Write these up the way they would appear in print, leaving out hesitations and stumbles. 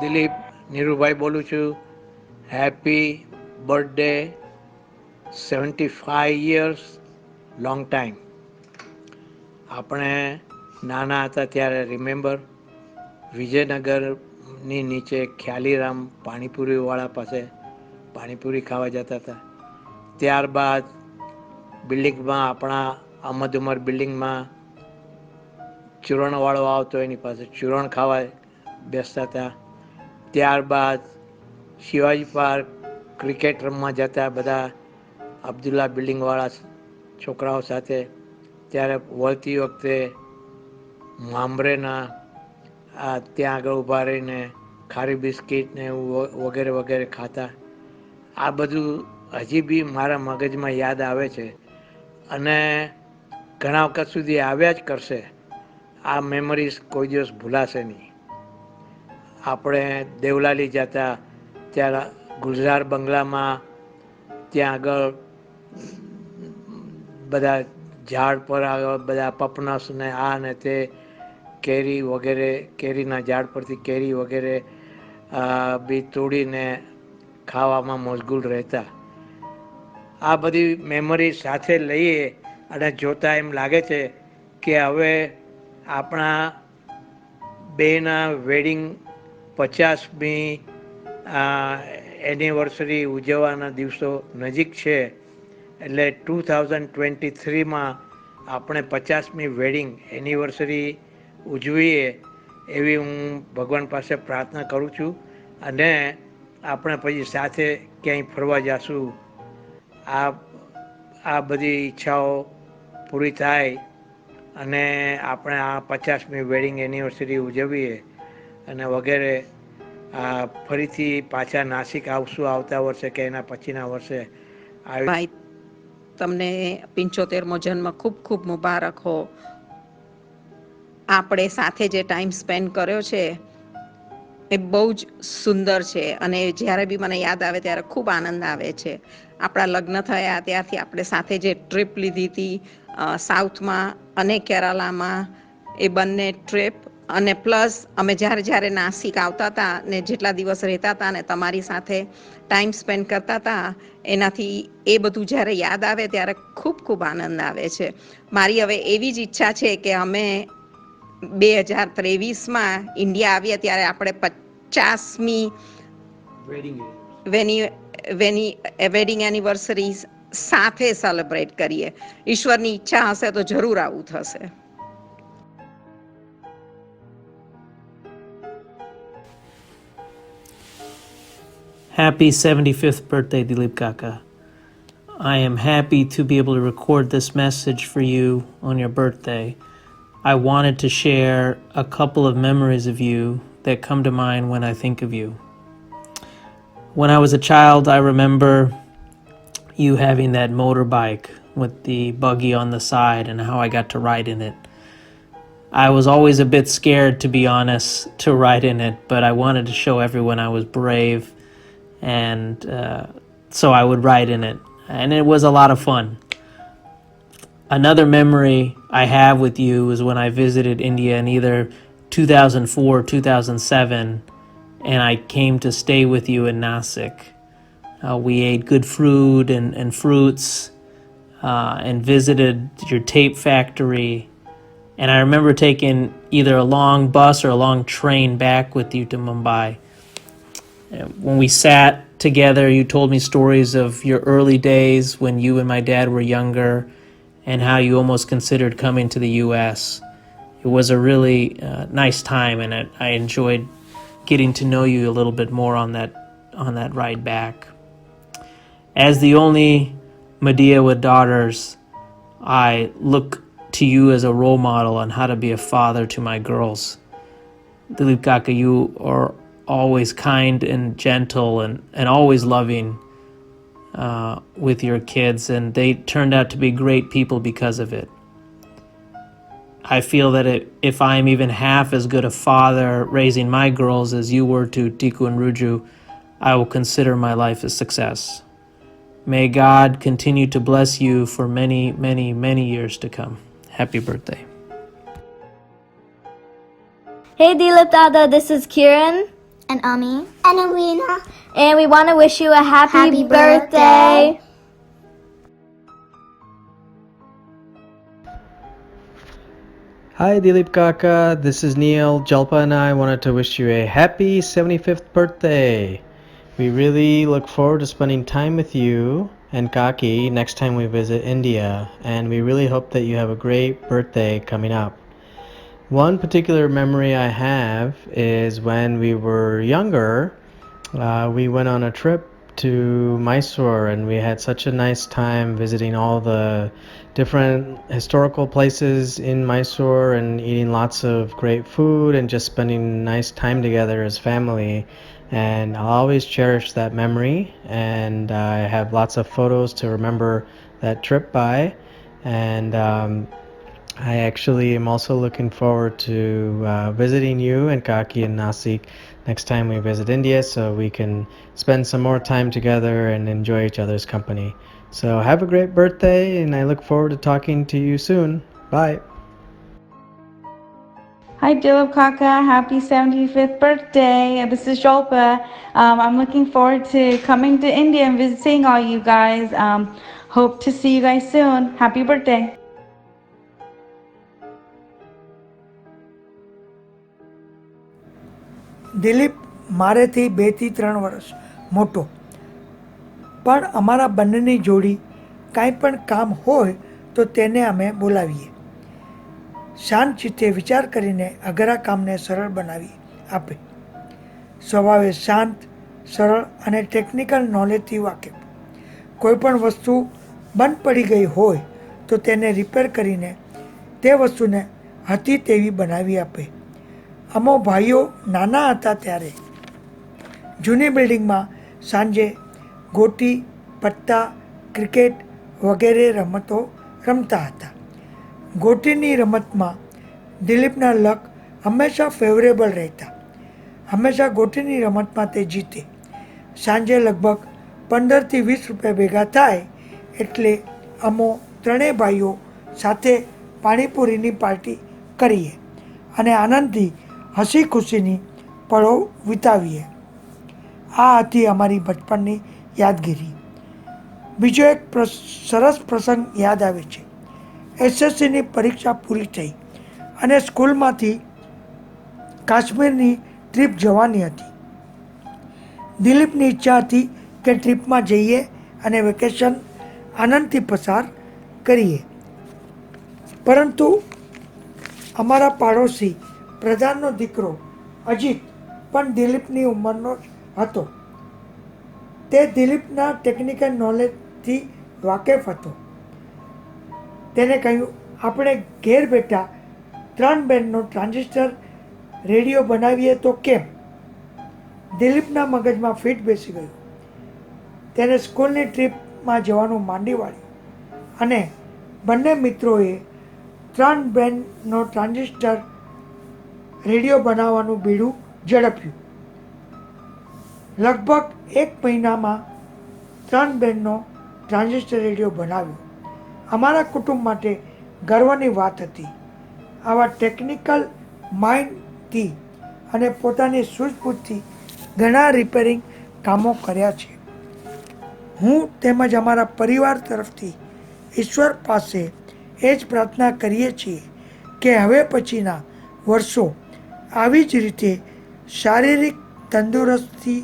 દિલીપ નીરુભાઈ બોલું છું. Happy birthday, 75 years, long time. આપણે નાના હતા ત્યારે રિમેમ્બર વિજયનગરની નીચે ખ્યાલીરામ પાણીપુરીવાળા પાસે પાણીપુરી ખાવા જતા હતા. ત્યારબાદ બિલ્ડિંગમાં આપણા અહમદ ઉમર બિલ્ડિંગમાં ચૂરણવાળો આવતો એની પાસે ચૂરણ ખાવા બેસતા હતા. ત્યારબાદ શિવાજી પાર્ક ક્રિકેટ રમવા જતા બધા અબ્દુલ્લા બિલ્ડિંગવાળા છોકરાઓ સાથે. ત્યારે વળતી વખતે મામરેના ત્યાં આગળ ઊભા રહીને ખારી બિસ્કીટ ને એવું વગેરે વગેરે ખાતા. આ બધું હજી બી મારા મગજમાં યાદ આવે છે અને ઘણા વખત સુધી આવ્યા જ કરશે. આ મેમરીઝ કોઈ દિવસ ભૂલાશે નહીં. આપણે દેવલાલી જતા ત્યારે ગુલઝાર બંગલામાં ત્યાં આગળ બધા ઝાડ પર આગળ બધા પપનસ ને આ ને તે કેરી વગેરે કેરીના ઝાડ પરથી કેરી વગેરે બી તોડીને ખાવામાં મશગુલ રહેતા. આ બધી મેમરી સાથે લઈએ અને જોતાં એમ લાગે છે કે હવે આપણા બેના વેડિંગ 50મી એનિવર્સરી ઉજવવાના દિવસો નજીક છે. એટલે 2023માં આપણે 50મી વેડિંગ એનિવર્સરી ઉજવીએ એવી હું ભગવાન પાસે પ્રાર્થના કરું છું. અને આપણે પછી સાથે ક્યાંય ફરવા જઈશું. આ બધી ઈચ્છાઓ પૂરી થાય અને આપણે આ 50મી વેડિંગ એનિવર્સરી ઉજવીએ અને વગેરે ફરીથી પાછા નાસિક આવશું આવતા વર્ષે કે એના પછીના વર્ષે. ભાઈ, તમને 75મો જન્મ ખૂબ ખૂબ મુબારક હો. આપણે સાથે જે ટાઈમ સ્પેન્ડ કર્યો છે એ બહુ જ સુંદર છે અને જ્યારે બી મને યાદ આવે ત્યારે ખૂબ આનંદ આવે છે. આપણા લગ્ન થયા ત્યારથી આપણે સાથે જે ટ્રીપ લીધી હતી સાઉથમાં અને કેરાલામાં, એ બંને ટ્રીપ અને પ્લસ અમે જ્યારે જ્યારે નાસિક આવતા હતા ને જેટલા દિવસ રહેતા હતા ને તમારી સાથે ટાઈમ સ્પેન્ડ કરતા હતા, એનાથી એ બધું જ્યારે યાદ આવે ત્યારે ખૂબ ખૂબ આનંદ આવે છે. મારી હવે એવી જ ઈચ્છા છે કે અમે 2023માં ઇન્ડિયા આવીએ ત્યારે આપણે 50મી વેડિંગ એનિવર્સરી સાથે સેલિબ્રેટ કરીએ. ઈશ્વરની ઈચ્છા હશે તો જરૂર આવું થશે. Happy 75th birthday, Dilip Kaka. I am happy to be able to record this message for you on your birthday. I wanted to share a couple of memories of you that come to mind when I think of you. When I was a child, I remember you having that motorbike with the buggy on the side and how I got to ride in it. I was always a bit scared, to be honest, to ride in it, but I wanted to show everyone I was brave, and so I would ride in it, and it was a lot of fun. Another memory I have with you is when I visited India in either 2004 or 2007, and I came to stay with you in Nasik. We ate good food and fruits and visited your tape factory. And I remember taking either a long bus or a long train back with you to Mumbai. When we sat together, you told me stories of your early days when you and my dad were younger and how you almost considered coming to the US. It was a really nice time, and I enjoyed getting to know you a little bit more on that ride back. As the only Madea with daughters, I look to you as a role model on how to be a father to my girls. Dilip Kaka, you are always kind and gentle and always loving with your kids, and they turned out to be great people because of it. I feel that if I'm even half as good a father raising my girls as you were to Tiku and Ruju, I will consider my life a success. May God continue to bless you for many, many, many years to come. Happy birthday. Hey Dilip Dada, this is Kieran. and Ami, and Arena. and we want to wish you a happy, Happy birthday. birthday. Hi Dilip Kaka, this is Neil. Jalpa and I wanted to wish you a happy 75th birthday. We really look forward to spending time with you and Kaki next time we visit India, and we really hope that you have a great birthday coming up. One particular memory I have is when we were younger, we went on a trip to Mysore and we had such a nice time visiting all the different historical places in Mysore and eating lots of great food and just spending nice time together as family. And I'll always cherish that memory, and I have lots of photos to remember that trip by. And I actually am also looking forward to visiting you and Kaki and Nasik next time we visit India so we can spend some more time together and enjoy each other's company. So have a great birthday, and I look forward to talking to you soon. Bye. Hi, Dilip Kaka. Happy 75th birthday. This is Jolpa. I'm looking forward to coming to India and visiting all you guys. Hope to see you guys soon. Happy birthday. Dilip મારેથી 2 થી 3 વર્ષ મોટો, પણ અમારા બંનેની જોડી કાંઈ પણ કામ હોય તો તેને અમે બોલાવીએ. શાંત ચિત્તે વિચાર કરીને અઘરા કામને સરળ બનાવી આપે. સ્વભાવે શાંત, સરળ અને ટેકનિકલ નોલેજથી વાકેફ. કોઈપણ વસ્તુ બંધ પડી ગઈ હોય તો તેને રિપેર કરીને તે વસ્તુને હતી તેવી બનાવી આપે. અમો ભાઈઓ નાના હતા ત્યારે જૂની બિલ્ડિંગમાં સાંજે ગોટી, પત્તા, ક્રિકેટ વગેરે રમતો રમતા હતા. ગોટીની રમતમાં દિલીપના લક હંમેશા ફેવરેબલ રહેતા. હંમેશા ગોટીની રમતમાં તે જીતે. સાંજે લગભગ 15 થી 20 રૂપિયા ભેગા થાય એટલે અમો ત્રણેય ભાઈઓ સાથે પાણીપુરીની પાર્ટી કરીએ અને આનંદથી હસી ખુશીની પળો વિતાવીએ. આ હતી અમારી બચપણની યાદગીરી. બીજો એક સરસ પ્રસંગ યાદ આવે છે. એસએસસીની પરીક્ષા પૂરી થઈ અને સ્કૂલમાંથી કાશ્મીરની ટ્રીપ જવાની હતી. દિલીપની ઈચ્છા હતી કે ટ્રીપમાં જઈએ અને વેકેશન આનંદથી પસાર કરીએ. પરંતુ અમારા પાડોશી પ્રધાનનો દીકરો અજીત પણ દિલીપની ઉંમરનો જ હતો. તે દિલીપના ટેકનિકલ નોલેજથી વાકેફ હતો. તેને કહ્યું, આપણે ઘેર બેઠા 3 બેન્ડનો ટ્રાન્ઝિસ્ટર રેડિયો બનાવીએ તો કેમ? દિલીપના મગજમાં ફિટ બેસી ગયું. તેને સ્કૂલની ટ્રીપમાં જવાનું માંડી વાળ્યું અને બંને મિત્રોએ 3 બેન્ડનો ટ્રાન્ઝિસ્ટર રેડિયો બનાવવાનું બીડું ઝડપ્યું. લગભગ 1 મહિનામાં 3 બેન્ડનો ટ્રાન્ઝિસ્ટર રેડિયો બનાવ્યો. અમારા કુટુંબ માટે ગર્વની વાત હતી. આવા ટેકનિકલ માઇન્ડથી અને પોતાની સૂઝબૂછથી ઘણા રિપેરિંગ કામો કર્યા છે. હું તેમજ અમારા પરિવાર તરફથી ઈશ્વર પાસે એ જ પ્રાર્થના કરીએ છીએ કે હવે પછીના વર્ષો આવી જ રીતે શારીરિક તંદુરસ્તી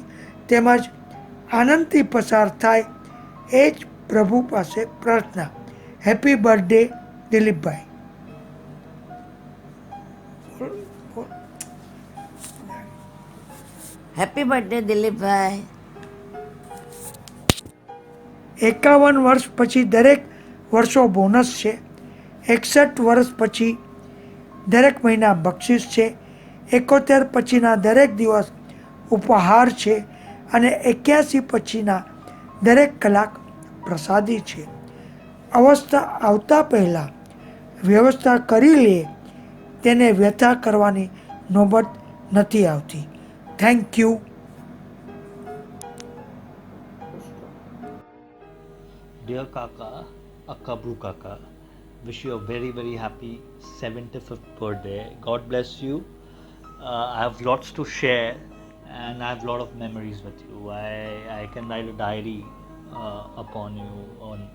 તેમજ આનંદથી પસાર થાય એ જ પ્રભુ પાસે પ્રાર્થના. હેપી બર્થડે દિલીપભાઈ. હેપી બર્થડે દિલીપભાઈ. 51 વર્ષ પછી દરેક વર્ષો બોનસ છે. 61 વર્ષ પછી દરેક મહિના બક્ષિસ છે. 71 પછીના દરેક દિવસ ઉપહાર છે અને 81 પછીના દરેક કલાક પ્રસાદી છે. અવસ્થા આવતા પહેલાં વ્યવસ્થા કરી લે તેને વ્યથા કરવાની નોબત નથી આવતી. Thank you. Dear Kaka, Akabru Kaka, wish you a very, very happy 75th birthday. God bless you. I have lots to share and I have a lot of memories with you. I can write a diary upon you on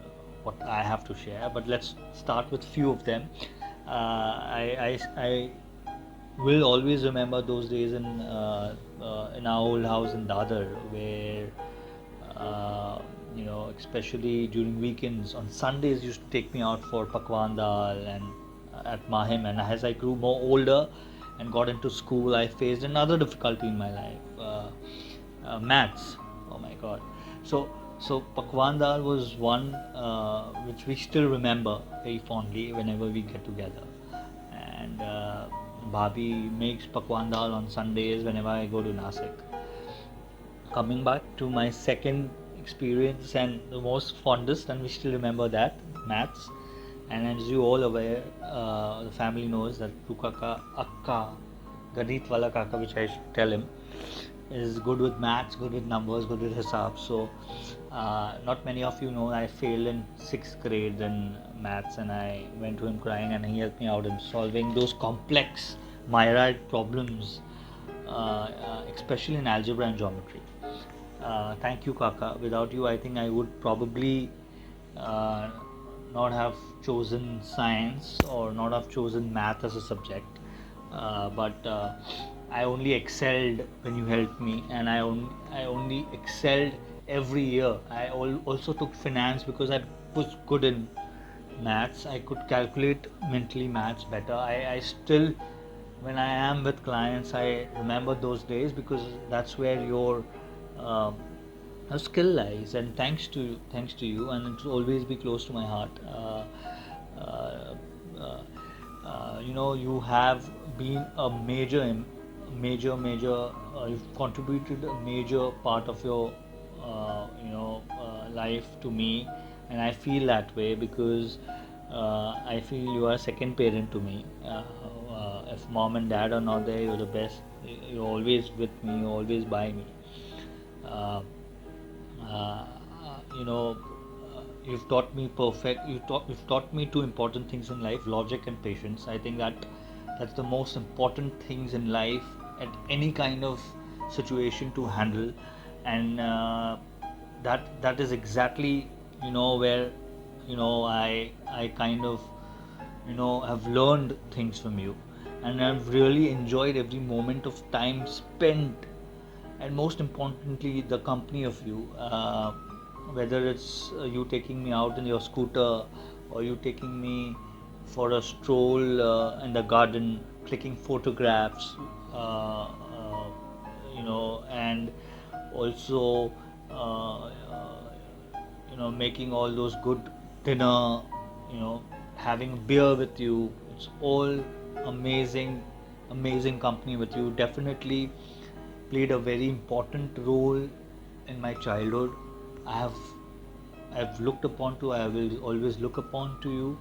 what I have to share, but let's start with few of them. I will always remember those days in our old house in Dadar, where especially during weekends on Sundays, used to take me out for pakwan dal and at Mahim. And as I grew more older and got into school, I faced another difficulty in my life, maths. Oh my God! So pakwan dal was one which we still remember very fondly whenever we get together. And Bhabhi makes pakwan dal on Sundays whenever I go to Nasik. Coming back to my second experience and the most fondest, and we still remember that, maths. And as you all aware, the family knows that Kaka Akka, Ganit Wala Kaka, which I tell him, is good with maths, good with numbers, good with hisab. So, not many of you know I failed in 6th grade in maths, and I went to him crying, and he helped me out in solving those complex myriad problems, especially in algebra and geometry. Thank you, Kaka. Without you, I think I would probably not have chosen science or not have chosen math as a subject. But I only excelled when you helped me, and I only excelled every year. I also took finance because I was good in maths. I could calculate mentally maths better. I still, when I am with clients, I remember those days because that's where uh, your skill lies. And thanks to you, and it will always be close to my heart. Uh, uh, you have been a major. You've contributed a major part of your life to me, and I feel that way because I feel you are a second parent to me. If mom and dad are not there, you're the best. You're always with me. You're always by me. Uh, uh, you know, you've taught me you've taught me two important things in life: logic and patience. I think that's the most important things in life at any kind of situation to handle. And that is exactly where I kind of have learned things from you, and I've really enjoyed every moment of time spent, and most importantly the company of you, whether it's you taking me out in your scooter or you taking me for a stroll in the garden, clicking photographs, and also making all those good dinner, having beer with you. It's all amazing company with you. Definitely played a very important role in my childhood. I have looked upon to, I will always look upon to you,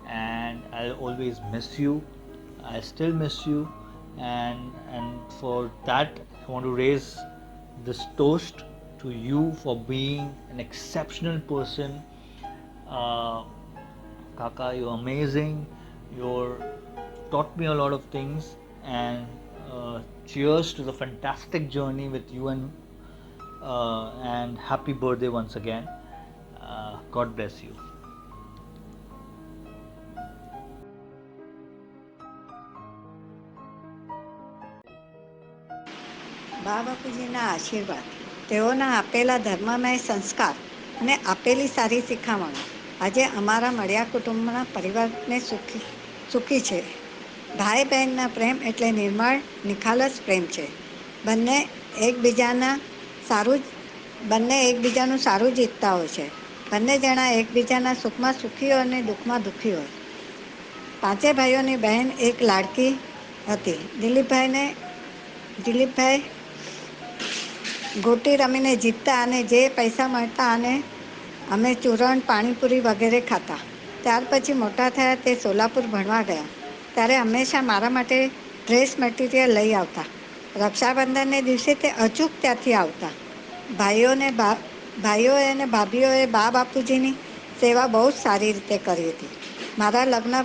and I'll always miss you. I still miss you, and for that I want to raise this toast to you for being an exceptional person. Uh, Kaka, you're amazing. You're taught me a lot of things, and cheers to the fantastic journey with you, and happy birthday once again. God bless you. બા બાપુજીના આશીર્વાદ, તેઓના આપેલા ધર્મમય સંસ્કાર અને આપેલી સારી શિખામણો આજે અમારા મળ્યા કુટુંબના પરિવારને સુખી છે. ભાઈ બહેનના પ્રેમ એટલે નિર્મળ નિખાલસ પ્રેમ છે. બંને એકબીજાના સારું બંને એકબીજાનું સારું જીતતા હોય છે. બંને જણા એકબીજાના સુખમાં સુખી હોય અને દુઃખમાં દુઃખી હોય. પાંચે ભાઈઓની બહેન એક લાડકી હતી. દિલીપભાઈ ગોટી રમીને જીતતા અને જે પૈસા મળતા અને અમે ચૂરણ પાણીપુરી વગેરે ખાતા. ત્યાર પછી મોટા થયા તે સોલાપુર ભણવા ગયા. ત્યારે હંમેશા મારા માટે ડ્રેસ મટીરિયલ લઈ આવતા. રક્ષાબંધનને દિવસે તે અચૂક ત્યાંથી આવતા. ભાઈઓએ અને ભાભીઓએ બા બાપુજીની સેવા બહુ જ સારી રીતે કરી હતી. મારા લગ્ન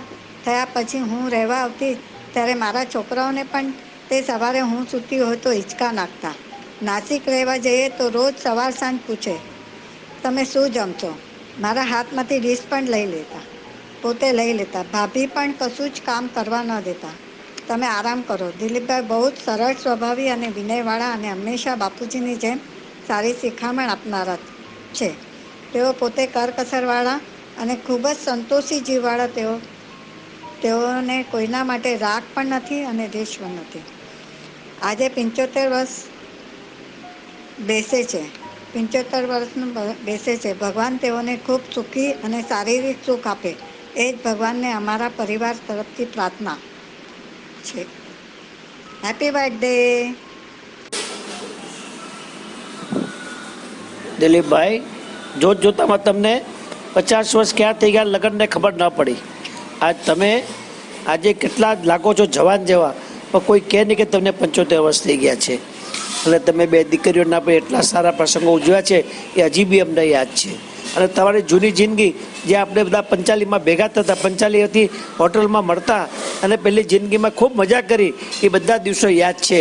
થયા પછી હું રહેવા આવતી ત્યારે મારા છોકરાઓને પણ તે સવારે હું સૂતી હોય તો હિંચકા નાખતા. નાસિક રહેવા જઈએ તો રોજ સવાર સાંજ પૂછે, તમે શું જમશો? મારા હાથમાંથી ડીશ પણ લઈ લેતા, પોતે લઈ લેતા. ભાભી પણ કશું જ કામ કરવા ન દેતા. તમે આરામ કરો. દિલીપભાઈ બહુ જ સરળ સ્વભાવી અને વિનયવાળા અને હંમેશા બાપુજીની જેમ સારી શિખામણ આપનારા છે. તેઓ પોતે કરકસરવાળા અને ખૂબ જ સંતોષી જીવવાળા તેઓને કોઈના માટે રાગ પણ નથી અને દ્વેષ પણ નથી. આજે 75 વર્ષ બેસે છે. 75 વર્ષનું બેસે છે. ભગવાન તેઓને ખૂબ સુખી અને શારીરિક સુખ આપે, એ જ ભગવાનને અમારા પરિવાર તરફથી પ્રાર્થના છે. Happy birthday. દિલીપભાઈ, જોત જોતામાં તમને 50 વર્ષ ક્યાં થઈ ગયા લગ્નને ખબર ન પડી. આજ તમે આજે કેટલા લાગો છો જવાન જેવા, પણ કોઈ કહે નહીં કે તમને 75 વર્ષ થઈ ગયા છે. અને તમે બે દીકરીઓના પણ એટલા સારા પ્રસંગો ઉજવ્યા છે એ હજી બી અમને યાદ છે. અને તમારી જૂની જિંદગી જે આપણે બધા પંચાલીમાં ભેગા થતા, પંચાલીથી હોટલમાં મળતા અને પહેલી જિંદગીમાં ખૂબ મજા કરી, એ બધા દિવસો યાદ છે.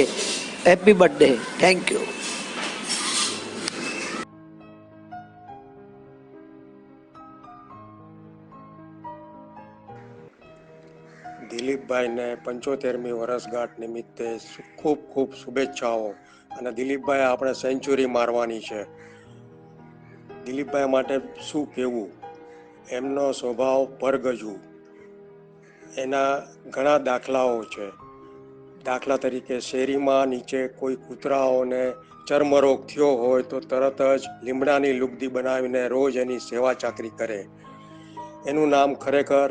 Happy birthday. Thank you. દિલીપભાઈને 75મી વર્ષગાંઠ નિમિત્તે ખૂબ ખૂબ શુભેચ્છાઓ. અને દિલીપભાઈ આપણે સેન્ચુરી મારવાની છે. દિલીપભાઈ માટે શું કહેવું? એમનો સ્વભાવ પરગજુ. એના ઘણા દાખલાઓ છે. દાખલા તરીકે શેરીમાં નીચે કોઈ કૂતરાઓને ચર્મરોગ થયો હોય તો તરત જ લીમડાની લુગદી બનાવીને રોજ એની સેવા ચાકરી કરે. એનું નામ ખરેખર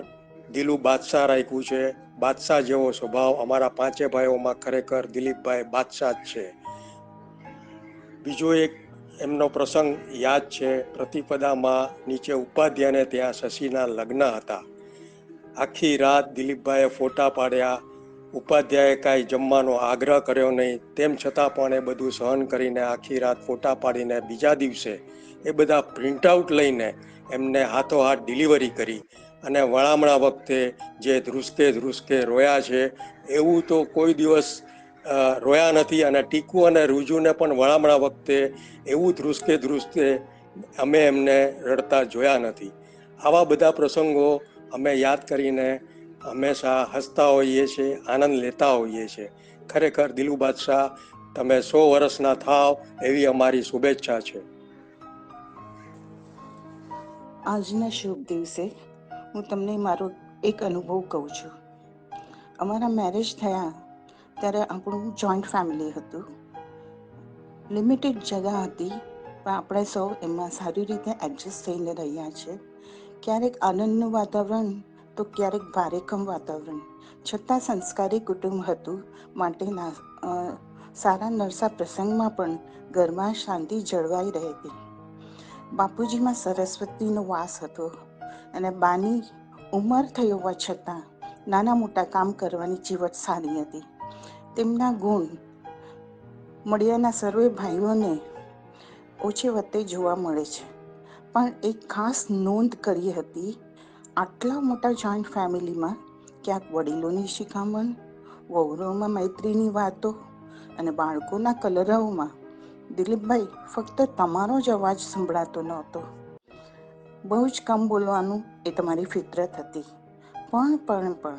દિલુ બાદશાહ રાખ્યું છે. બાદશાહ જેવો સ્વભાવ અમારા પાંચે ભાઈઓમાં ખરેખર દિલીપભાઈ બાદશાહ જ છે. બીજો એક એમનો પ્રસંગ યાદ છે. પ્રતિપદામાં નીચે ઉપાધ્યાયને ત્યાં શશીના લગ્ન હતા. આખી રાત દિલીપભાઈએ ફોટા પાડ્યા. ઉપાધ્યાયે કાંઈ જમવાનો આગ્રહ કર્યો નહીં, તેમ છતાં પણ એ બધું સહન કરીને આખી રાત ફોટા પાડીને બીજા દિવસે એ બધા પ્રિન્ટઆઉટ લઈને એમને હાથોહાથ ડિલિવરી કરી. અને વળામણા વખતે જે ધ્રુસકે રોયા છે એવું તો કોઈ દિવસ રોયા નથી. અને ટીકુ અને રૂજુને પણ વળામણા વખતે એવું ધ્રુસકે અમે એમને રડતા જોયા નથી. આવા બધા પ્રસંગો અમે યાદ કરીને હંમેશા હસતા હોઈએ છીએ, આનંદ લેતા હોઈએ છીએ. ખરેખર દિલુ બાદશાહ, તમે 100 વર્ષના થાવ એવી અમારી શુભેચ્છા છે. આજના શુભ દિવસે હું તમને મારો એક અનુભવ કહું છું. અમારા મેરેજ થયા ત્યારે આપણું જોઈન્ટ ફેમિલી હતું. લિમિટેડ જગા હતી, પણ આપણે સૌ એમાં સારી રીતે એડજસ્ટ થઈને રહ્યા છે. ક્યારેક આનંદનું વાતાવરણ તો ક્યારેક ભારેખમ વાતાવરણ, છતાં સંસ્કારી કુટુંબ હતું. માટે સારા નરસા પ્રસંગમાં પણ ઘરમાં શાંતિ જળવાઈ રહેતી. બાપુજીમાં સરસ્વતીનો વાસ હતો અને બાની ઉંમર થઈ હોવા છતાં નાના મોટા કામ કરવાની ચીવટ સારી હતી. તેમના ગુણ મળ્યાના સર્વે ભાઈઓને ઓછે વત્તે જોવા મળે છે. પણ એક ખાસ નોંધ કરી હતી. આટલા મોટા જોઈન્ટ ફેમિલીમાં ક્યાંક વડીલોની શિખામણ, વહુરોમાં મૈત્રીની વાતો અને બાળકોના કલરવમાં દિલીપભાઈ ફક્ત તમારો જ અવાજ સંભળાતો નહોતો. બહુ જ કમ બોલવાનું એ તમારી ફિતરત હતી. પણ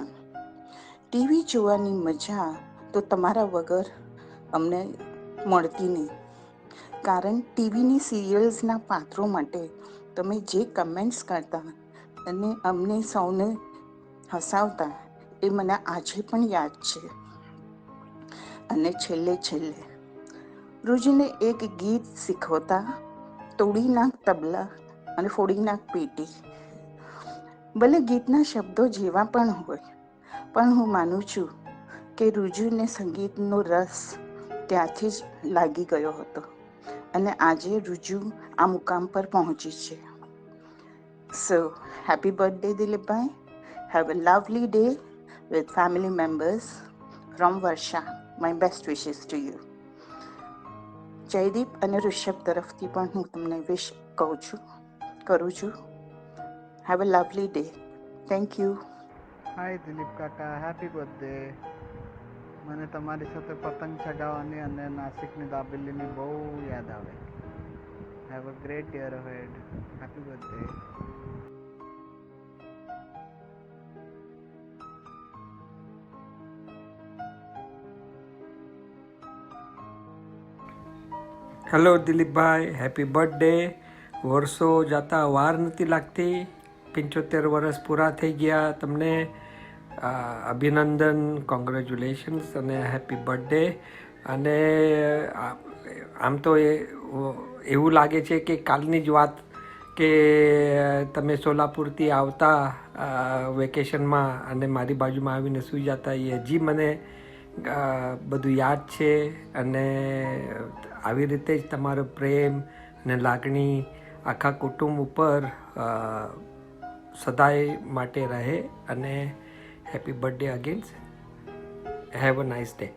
ટીવી જોવાની મજા તો તમારા વગર અમને મળતી નહીં. કારણ ટીવીની સિરિયલ્સના પાત્રો માટે તમે જે કમેન્ટ્સ કરતા અને અમને સૌને હસાવતા એ મને આજે પણ યાદ છે. અને છેલ્લે રોજીને એક ગીત શીખવતા, તોડી નાખ તબલા અને ફોડી નાખ પેટી. ભલે ગીતના શબ્દો જેવા પણ હોય, પણ હું માનું છું કે રૂજુને સંગીતનો રસ ત્યાંથી જ લાગી ગયો હતો. અને આજે રૂજુ આ મુકામ પર પહોંચી છે. So happy birthday Dilipbhai. Have a lovely day with family members from Varsha. My best wishes to you. Jaydeep અને ઋષભ તરફથી પણ હું તમને વિશ કરું છું. Have a lovely day. Thank you. Hi Dilip Kaka, happy birthday. મને તમારી સાથે પતંગ ચગાવવાની અને નાસિકની દાબેલીની બહુ યાદ આવે. Have a great year ahead. Happy birthday. Hello Dilipbhai, happy birthday. વર્ષો જતા વાર નથી લાગતી. 75 વર્ષ પૂરા થઈ ગયા તમને. અભિનંદન, કોંગ્રેચ્યુલેશન્સ અને હેપી બર્થડે. અને આમ તો એવું લાગે છે કે કાલની જ વાત કે તમે સોલાપુરથી આવતા વેકેશનમાં અને મારી બાજુમાં આવીને સૂઈ જતા, એ હજી મને બધું યાદ છે. અને આવી રીતે જ તમારો પ્રેમ અને લાગણી આખા કુટુંબ ઉપર સદાય માટે રહે. અને happy birthday again. Have a nice day.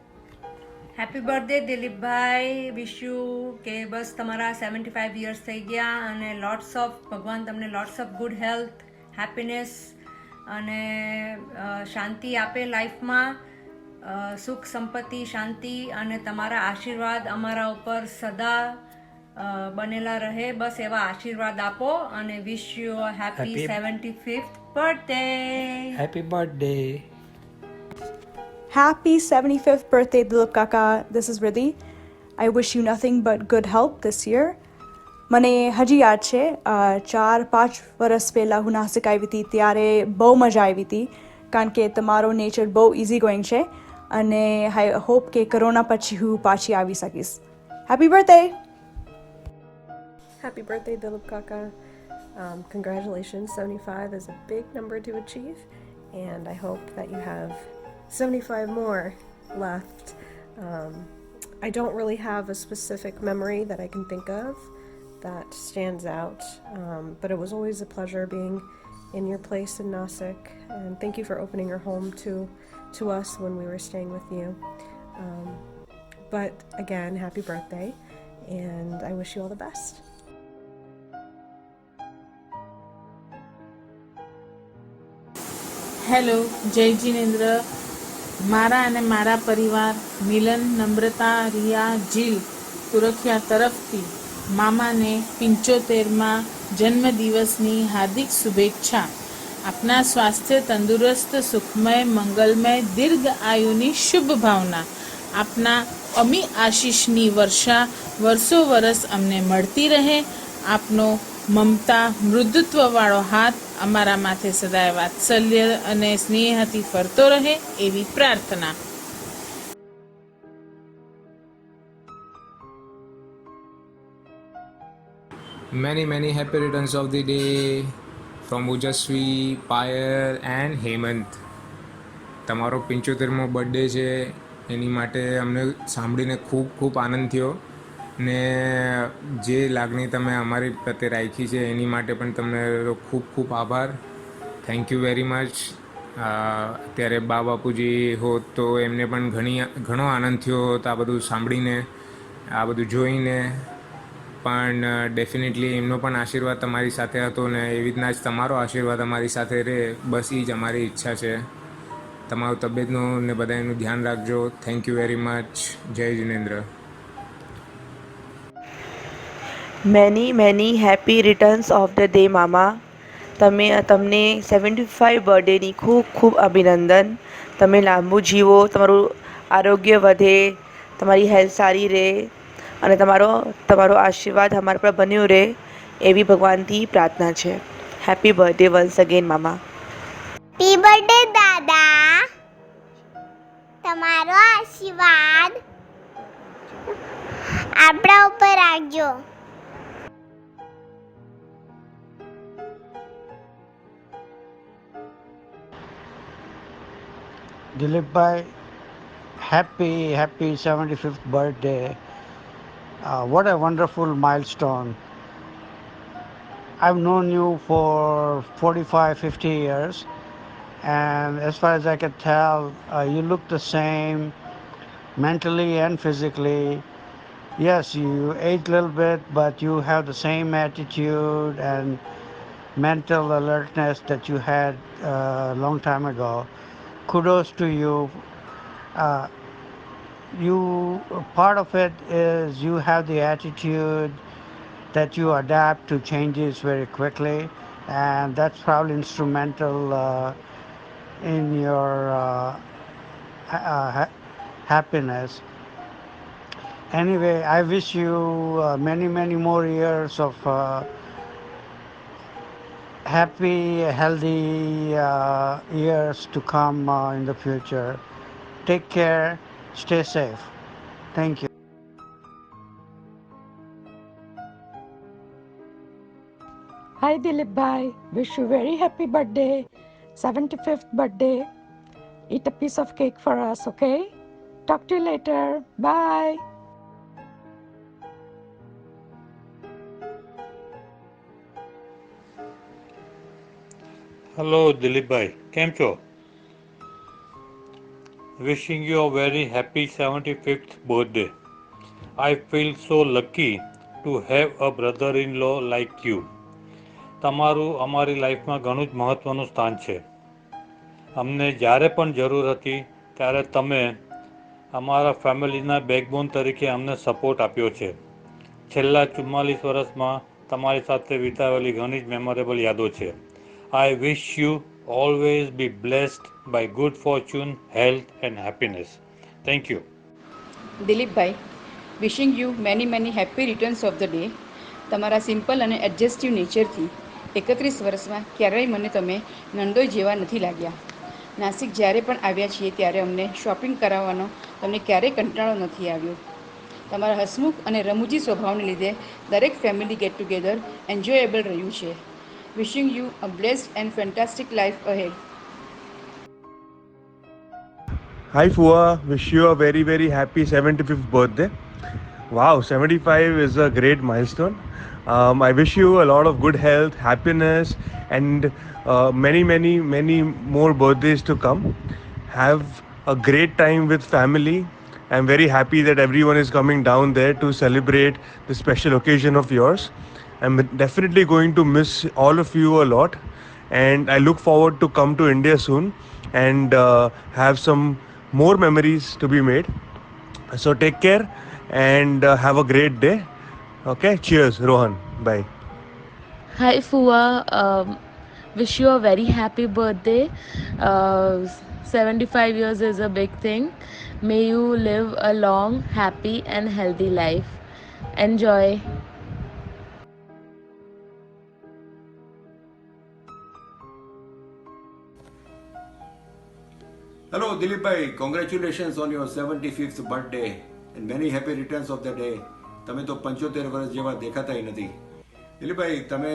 Happy birthday Dilipbhai. Wish you કે બસ તમારા 75 યર્સ થઈ ગયા અને ભગવાન તમને lots of good health, happiness અને શાંતિ આપે લાઈફમાં. સુખ સંપત્તિ, શાંતિ અને તમારા આશીર્વાદ અમારા ઉપર સદા બનેલા રહે. બસ એવા આશીર્વાદ આપો અને wish you a happy 75th birthday. Happy birthday. Happy 75th birthday, Dilip Kaka. This is Riddhi. I wish you nothing but good health this year. મને હજી યાદ છે 4-5 વર્ષ પહેલાં હું નાસિક આવી હતી ત્યારે બહુ મજા આવી હતી, કારણ કે તમારો નેચર બહુ ઇઝી ગોઈંગ છે અને આઈ હોપ કે કોરોના પછી હું પાછી આવી શકીશ. Happy birthday. Happy birthday, Dilip Kaka. Congratulations, 75 is a big number to achieve, and I hope that you have 75 more left. I don't really have a specific memory that I can think of that stands out, but it was always a pleasure being in your place in Nasik, and thank you for opening your home to us when we were staying with you. But again, happy birthday, and I wish you all the best. Hello, જય જિનેન્દ્ર. મારા અને મારા પરિવાર મિલન, નમ્રતા, રિયા, જીલ તુરખિયા તરફથી મામાને 75મા જન્મદિવસની હાર્દિક શુભેચ્છા. આપના સ્વાસ્થ્ય તંદુરસ્ત, સુખમય, મંગલમય, દીર્ઘ આયુની શુભ ભાવના. આપના અમી આશીષની વર્ષા વર્ષો વરસ અમને મળતી રહે. આપનો મમતા મૃદુત્વવાળો હાથ અમારા માથે સદાય વાત્સલ્ય અને સ્નેહથી ફરતો રહે એવી પ્રાર્થના. Many happy returns of the day from Ujasvi, Payal and Hemant. તમારો 75મો બર્થડે છે, એની માટે અમને સાંભળીને ખૂબ આનંદ થયો ને જે લાગણી તમે અમારી પ્રત્યે રાખી છે એની માટે પણ તમને ખૂબ આભાર. Thank you very much. અત્યારે બા બાપુજી હોત તો એમને પણ ઘણો આનંદ થયો હોત આ બધું સાંભળીને, આ બધું જોઈને. પણ ડેફિનેટલી એમનો પણ આશીર્વાદ તમારી સાથે હતો ને એવી રીતના જ તમારો આશીર્વાદ અમારી સાથે રહે, બસ એ જ અમારી ઈચ્છા છે. તમારું તબિયતનું ને બધાનું ધ્યાન રાખજો. Thank you very much. જય Jinendra. Many happy returns of the day મામા. તમને 75 બર્થડેની ખૂબ અભિનંદન. તમે લાંબુ જીવો, તમારું આરોગ્ય વધે, તમારી હેલ્થ સારી રહે અને તમારો આશીર્વાદ અમારા પર બન્યો રહે એવી ભગવાનથી પ્રાર્થના છે. હેપી બર્થડે વન્સ અગેન મામા. હેપી બર્થડે દાદા. તમારો આશીર્વાદ આપણા ઉપર રાખજો. Dilipbhai, happy 75th birthday. What a wonderful milestone. I've known you for 45-50 years, and as far as I can tell, you look the same mentally and physically. Yes, you age a little bit, but you have the same attitude and mental alertness that you had a long time ago. Kudos to you. part of it is you have the attitude that you adapt to changes very quickly, and that's probably instrumental in your happiness. Anyway, I wish you many, many more years of happy, healthy years to come in the future. Take care, stay safe. Thank you. Hi Dilip Bhai, wish you very happy birthday, 75th birthday. Eat a piece of cake for us, okay? Talk to you later. Bye. Hello Dilipbhai, કેમ છો? Wishing you a very happy 75th birthday. I feel so lucky to have a brother-in-law like you. તમારું અમારી લાઈફમાં ઘણું જ મહત્ત્વનું સ્થાન છે. અમને જ્યારે પણ જરૂર હતી ત્યારે તમે અમારા ફેમિલીના બેકબોન તરીકે અમને સપોર્ટ આપ્યો છે. છેલ્લા 44 વર્ષમાં તમારી સાથે વિતાવેલી ઘણી જ મેમોરેબલ યાદો છે. I wish you always be blessed by good fortune, health and happiness. Thank you. Dilipbhai, wishing you many many happy returns of the day. તમારા સિમ્પલ અને એડજસ્ટિવ નેચરથી 31 વર્ષમાં ક્યારેય મને તમે નંદોઈ જેવા નથી લાગ્યા. નાસિક જ્યારે પણ આવ્યા છીએ ત્યારે અમને શોપિંગ કરાવવાનો તમને ક્યારેય કંટાળો નથી આવ્યો. તમારા હસમુખ અને રમૂજી સ્વભાવને લીધે દરેક ફેમિલી ગેટ ટુગેધર એન્જોયેબલ રહ્યું છે. Wishing you a blessed and fantastic life ahead. Hi Fua, wish you a very very happy 75th birthday. Wow, 75 is a great milestone. I wish you a lot of good health, happiness and many more birthdays to come. Have a great time with family. I'm very happy that everyone is coming down there to celebrate the special occasion of yours. I'm definitely going to miss all of you a lot and I look forward to come to India soon and have some more memories to be made. So take care and have a great day. Okay, cheers Rohan, bye. Hi Fua, wish you a very happy birthday. 75 years is a big thing. May you live a long, happy and healthy life. Enjoy. Hello Dilip bhai, congratulations on your 75th birthday and many happy returns of the day. તમે તો 75 વર્ષ જેવા દેખાતાય નથી. દિલીપભાઈ, તમે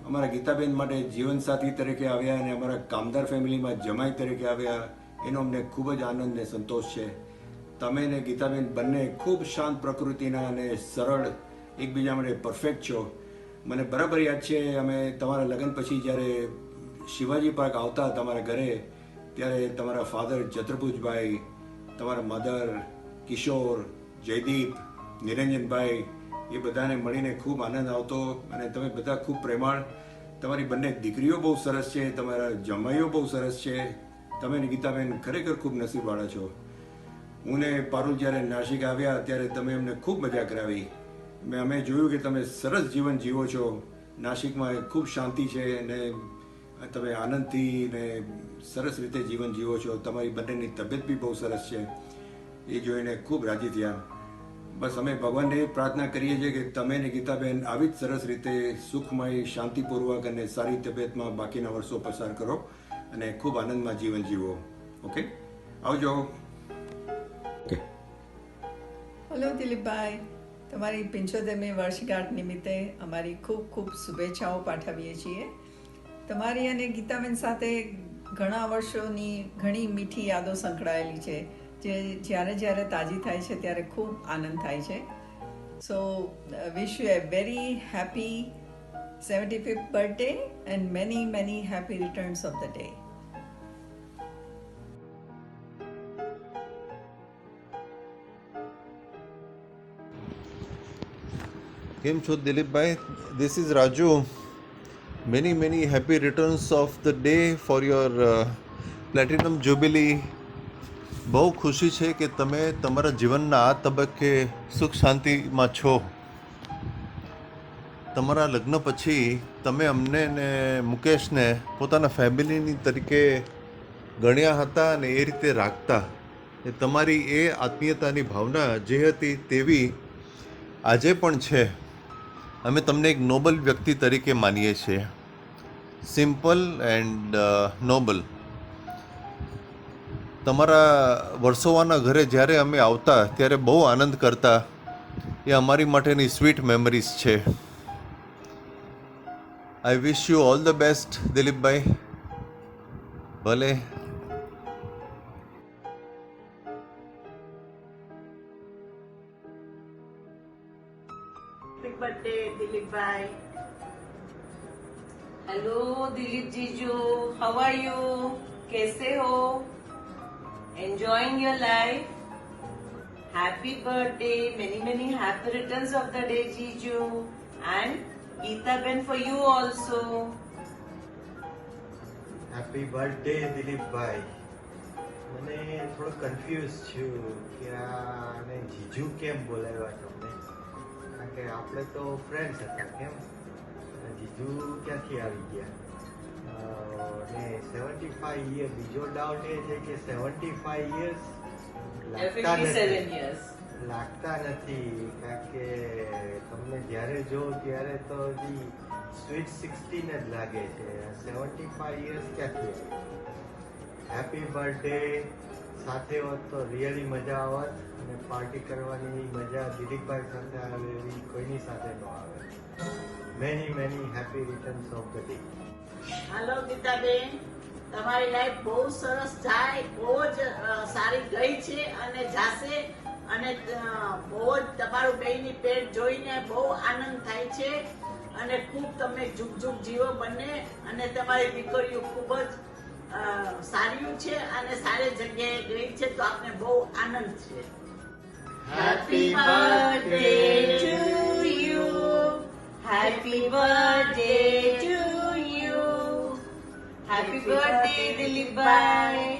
અમારા ગીતાબેન માટે જીવનસાથી તરીકે આવ્યા અને અમારા કામદાર ફેમિલીમાં જમાઈ તરીકે આવ્યા એનો અમને ખૂબ જ આનંદ અને સંતોષ છે. તમે ને ગીતાબેન બંને ખૂબ શાંત પ્રકૃતિના અને સરળ એકબીજા માટે પરફેક્ટ છો. મને બરાબર યાદ છે અમે તમારા લગ્ન પછી જ્યારે શિવાજી પાર્ક આવતા તમારા ઘરે ત્યારે તમારા ફાધર જત્રભુજભાઈ, તમારા મધર કિશોર, જયદીપ, નિરંજનભાઈ એ બધાને મળીને ખૂબ આનંદ આવતો અને તમે બધા ખૂબ પ્રેમાળ. તમારી બંને દીકરીઓ બહુ સરસ છે, તમારા જમાઈઓ બહુ સરસ છે. તમે ને ગીતાબેન ખરેખર ખૂબ નસીબવાળા છો. હું ને પારુલ જ્યારે નાસિક આવ્યા ત્યારે તમે અમને ખૂબ મજા કરાવી. અમે જોયું કે તમે સરસ જીવન જીવો છો. નાસિકમાં ખૂબ શાંતિ છે અને તમે આનંદથી ને સરસ રીતે જીવન જીવો છો. તમારી બંનેની તબિયત બી બહુ સરસ છે. એ જોઈને ખૂબ રાજી થયા. બસ અમે ભગવાનને પ્રાર્થના કરીએ છીએ કે તમે ને ગીતાબેન આવી જ સરસ રીતે સુખમય, શાંતિપૂર્વક અને સારી તબિયતમાં બાકીના વર્ષો પસાર કરો અને ખૂબ આનંદમાં જીવન જીવો. ઓકે, આવજો. ઓકે. હેલો દિલીપભાઈ, તમારી 75મી વર્ષગાંઠ નિમિત્તે અમારી ખૂબ ખૂબ શુભેચ્છાઓ પાઠવીએ છીએ. તમારી અને ગીતાબેન સાથે ઘણા વર્ષોની ઘણી મીઠી યાદો સંકળાયેલી છે જે જ્યારે જ્યારે તાજી થાય છે ત્યારે ખૂબ આનંદ થાય છે. So wish you a very happy 75th birthday and many many happy returns of the day. કેમ છો દિલીપભાઈ? This is Raju. Many happy returns of the day for your platinum jubilee. બહુ ખુશી છે કે તમે તમારા જીવનના આ તબક્કે સુખ શાંતિમાં છો. તમારા લગ્ન પછી તમે અમને ને મુકેશને પોતાના ફેમિલીની તરીકે ગણ્યા હતા અને એ રીતે રાખતા. એ તમારી એ આત્મીયતાની ભાવના જે હતી તેવી આજે પણ છે. અમે તમને એક નોબલ વ્યક્તિ તરીકે માનીએ છીએ. Simple and noble. તમારા વર્સોવાના ઘરે જ્યારે અમે આવતા ત્યારે બહુ આનંદ કરતા. એ અમારી માટેની સ્વીટ મેમરીઝ છે. I wish you all the best Dilipbhai. ભલે. Happy birthday, Dilip bhai. Hello, Dilip Jiju. How are you? कैसे हो? Enjoying your life? Happy birthday. Many, many happy returns of the day, Jiju. And Geeta Ben for you also. Happy birthday Dilipbhai. મને થોડો confuse છું કે આને જીજુ કેમ બોલાવ્યા તમને, કારણ કે આપણે તો ફ્રેન્ડ્સ હતા. કેમ જીજુ ક્યાંથી આવી ગયા? ને 75 યર, બીજો ડાઉટ એ છે કે 75 યર્સ લાગતા નથી, કારણ કે તમને જ્યારે જો ત્યારે તો હજી સ્વીટ 16 જ લાગે છે. 75 યર્સ ક્યાંથી આવે? Happy birthday. સાથે હોત તો રિયલી મજા આવત, અને પાર્ટી કરવાની મજા દિલીપભાઈ સાથે આવે એવી કોઈની સાથે ન આવે. Many many happy returns of the day. Hello Gitaben, તમારી લાઈફ બહુ સરસ જાય, બહુ જ સારી ગઈ છે અને જાશે, અને બહુ જ તમારું બેયની પેટ જોઈને બહુ આનંદ થાય છે, અને ખૂબ તમે જુગ જુગ જીવો બંને, અને તમારી દીકરીઓ ખૂબ જ સારી છે અને સારી જગ્યાએ ગઈ છે, તો આપને બહુ આનંદ છે. Happy birthday to you. Happy birthday to you. Happy birthday Dilipbhai.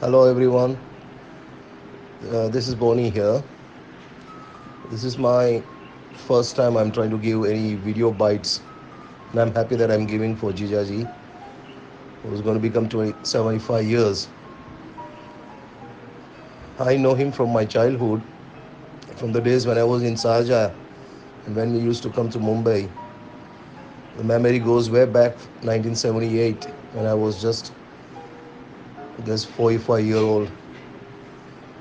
Hello everyone, this is Bonnie here. This is my first time I'm trying to give any video bites, and I'm happy that I'm giving for Jijaji, who's going to become 75 years. I know him from my childhood, from the days when I was in Sahaja and when we used to come to Mumbai. The memory goes way back 1978 when I was just 45-year-old.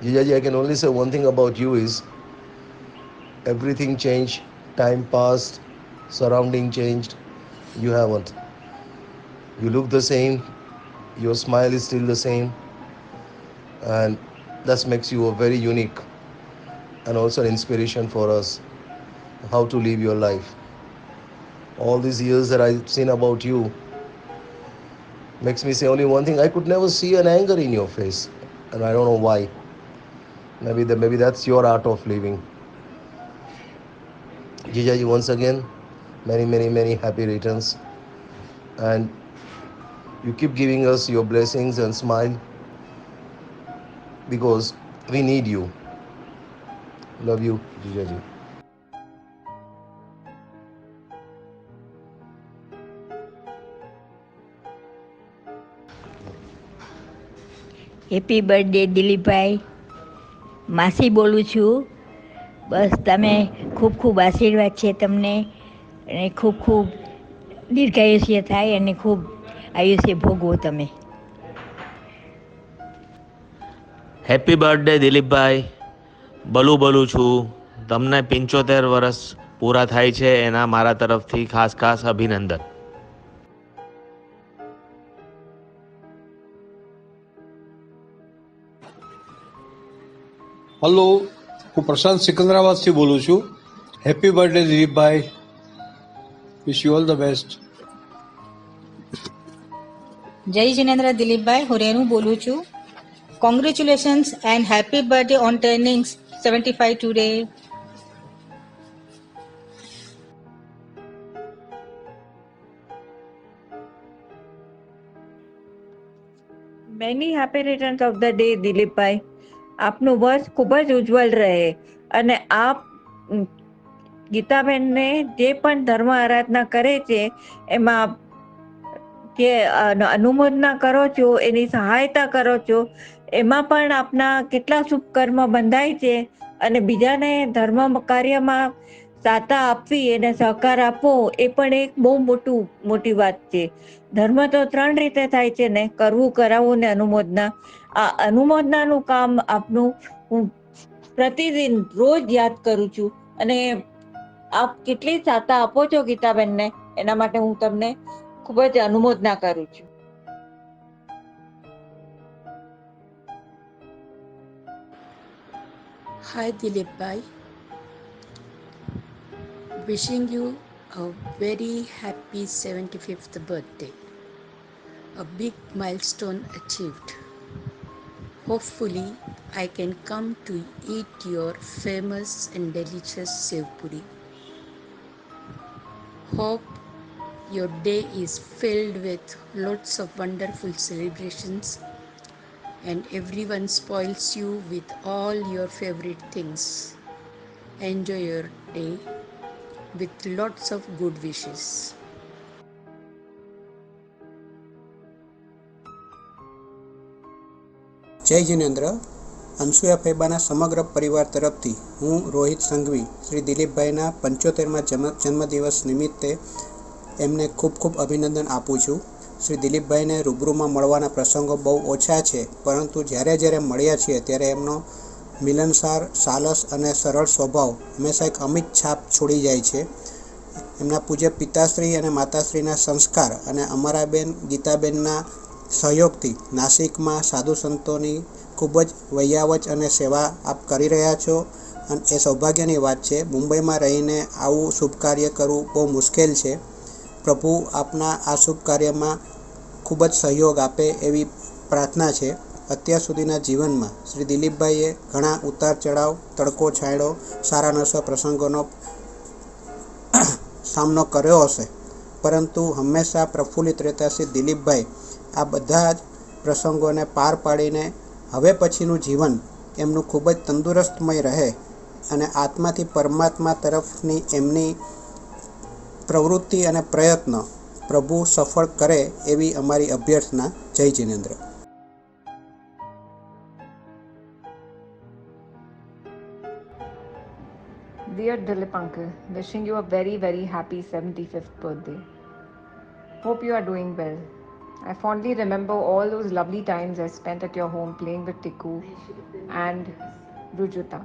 Jijaji, I can only say one thing about you is everything changed, time passed, surrounding changed. You haven't. You look the same, your smile is still the same, and that makes you a very unique and also an inspiration for us how to live your life. All these years that I've seen about you makes me say only one thing: I could never see an anger in your face, and I don't know why. Maybe that's your art of living. Jijaji, once again, many happy returns, and you keep giving us your blessings and smile, because we need you. Love you જીજાજી. Happy birthday Dilipbhai. માસી બોલું છું. બસ તમે ખૂબ ખૂબ આશીર્વાદ છે તમને, અને ખૂબ ખૂબ દીર્ઘાયુષ્ય થાય અને ખૂબ આયુષ્ય ભોગવો તમે. હેપી બર્થડે દિલીપભાઈ. બલું છું. તમને 75 વર્ષ પૂરા થાય છે એના મારા તરફથી ખાસ ખાસ અભિનંદન. હલો, હું પ્રશાંત સિકંદરાબાદથી બોલું છું. Happy birthday Dilipbhai. Wish you all the best. જય જિનેન્દ્ર દિલીપભાઈ, હું રેનુ બોલું છું. Congratulations and happy birthday on turning 75 today. Many happy returns of the day Dilipbhai. આપનું વર્ષ ખૂબ જ ઉજ્જવળ રહે અને આપ ગીતાબેનને જે પણ ધર્મ આરાધના કરે છે એમાં જે અનુમોદના કરો છો, એની સહાયતા કરો છો, એમાં પણ આપના કેટલા શુભ કર્મ બંધાય છે અને બીજાને ધર્મ કાર્યમાં સાતા આપવી એને સહકાર આપવો એ પણ એક બહુ મોટી વાત છે. ધર્મ તો 3 રીતે થાય છે ને, કરવું, કરાવવું ને અનુમોદના. આ અનુમોદનાનું કામ આપનું હું પ્રતિદિન રોજ યાદ કરું છું અને આપ કેટલી સાતા આપો છો ગીતાબેનને એના માટે હું તમને ખૂબ જ અનુમોદના કરું છું. Hi Dilipbhai, wishing you a very happy 75th birthday, a big milestone achieved. Hopefully I can come to eat your famous and delicious sev puri. Hope your day is filled with lots of wonderful celebrations and everyone spoils you with all your favorite things. Enjoy your day with lots of good wishes. જય જિનેન્દ્ર. અનસુયા ફેબાના સમગ્ર પરિવાર તરફથી હું રોહિત સંઘવી શ્રી દિલીપભાઈના 75મા જન્મદિવસ નિમિત્તે એમને ખૂબ ખૂબ અભિનંદન આપું છું. શ્રી દિલીપભાઈને રૂબરૂમાં મળવાના પ્રસંગો બહુ ઓછા છે, પરંતુ જ્યારે મળ્યા છીએ ત્યારે એમનો મિલનસાર, સાલસ અને સરળ સ્વભાવ હંમેશા એક અમિત છાપ છોડી જાય છે. એમના પૂજ્ય પિતાશ્રી અને માતાશ્રીના સંસ્કાર અને અમારા બેન ગીતાબેનના સહયોગથી નાસિકમાં સાધુ સંતોની ખૂબ જ વૈયાવચ અને સેવા આપ કરી રહ્યા છો અને એ સૌભાગ્યની વાત છે. મુંબઈમાં રહીને આવું શુભ કાર્ય કરવું બહુ મુશ્કેલ છે. પ્રભુ આપના આ શુભ કાર્યમાં ખૂબ જ સહયોગ આપે એવી પ્રાર્થના છે. અત્યાર સુધીના જીવનમાં શ્રી દિલીપભાઈએ ઘણા ઉતાર ચઢાવ, તડકો છાંયડો, સારા નરસા પ્રસંગોનો સામનો કર્યો હશે, પરંતુ હંમેશા પ્રફુલ્લિત રહેતા શ્રી દિલીપભાઈ આ બધા જ પ્રસંગોને પાર પાડીને હવે પછીનું જીવન એમનું ખૂબ જ તંદુરસ્તમય રહે અને આત્માથી પરમાત્મા તરફની એમની પ્રવૃત્તિ અને પ્રયત્ન પ્રભુ સફળ કરે એવી અમારી અભ્યર્થના. જય Jinendra. Dear Dilip uncle, wishing you a very very happy 75th birthday. Hope you are doing well. I fondly remember all those lovely times I spent at your home playing with Tiku and Rujuta.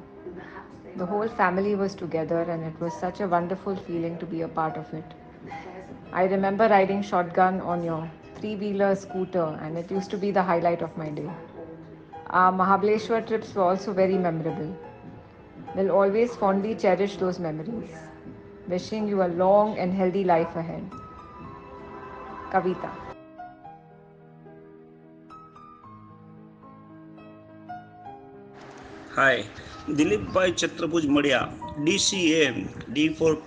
The whole family was together and it was such a wonderful feeling to be a part of it. I remember riding shotgun on your 3-wheeler scooter and it used to be the highlight of my day. Our Mahabaleshwar trips were also very memorable. We'll always fondly cherish those memories. Wishing you a long and healthy life ahead. Kavita. Hi, Dilipbhai Chatrabhuj Madhya, DCM, D for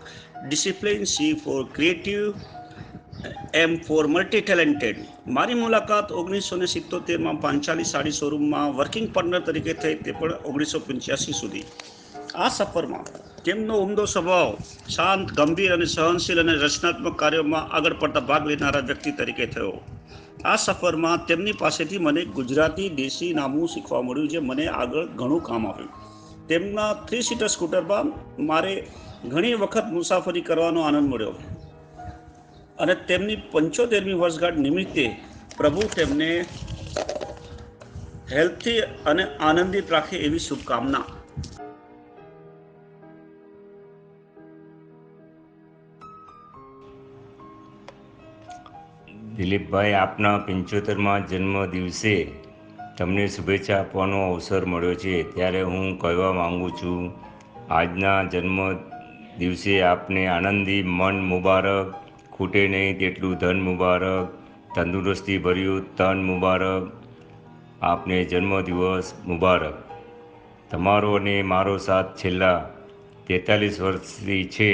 Discipline, C for Creative, M for Multi-Talented. મારી મુલાકાત 1977માં Panchali sari શોરૂમમાં working partner તરીકે થઈ, તે પણ 1985 સુધી. આ સફરમાં તેમનો ઉમદો સ્વભાવ, શાંત, ગંભીર અને સહનશીલ અને રચનાત્મક કાર્યોમાં આગળ પડતા ભાગ લેનારા વ્યક્તિ તરીકે થયો. આ સફરમાં તેમની પાસેથી મને ગુજરાતી દેશી નામું શીખવા મળ્યું, જે મને આગળ ઘણું કામ આવ્યું. તેમના 3 સીટર સ્કૂટરમાં મારે ઘણી વખત મુસાફરી કરવાનો આનંદ મળ્યો અને તેમની 75મી વર્ષગાંઠ નિમિત્તે પ્રભુ તેમને હેલ્થી અને આનંદિત રાખે એવી શુભકામના. દિલીપભાઈ, આપના 75માં જન્મ દિવસે તમને શુભેચ્છા આપવાનો અવસર મળ્યો છે, ત્યારે હું કહેવા માગું છું, આજના જન્મ દિવસે આપને આનંદી મન મુબારક, ખૂટે નહીં તેટલું ધન મુબારક, તંદુરસ્તી ભર્યું તન મુબારક, આપને જન્મદિવસ મુબારક. તમારો અને મારો સાથ છેલ્લા 43 વર્ષથી છે.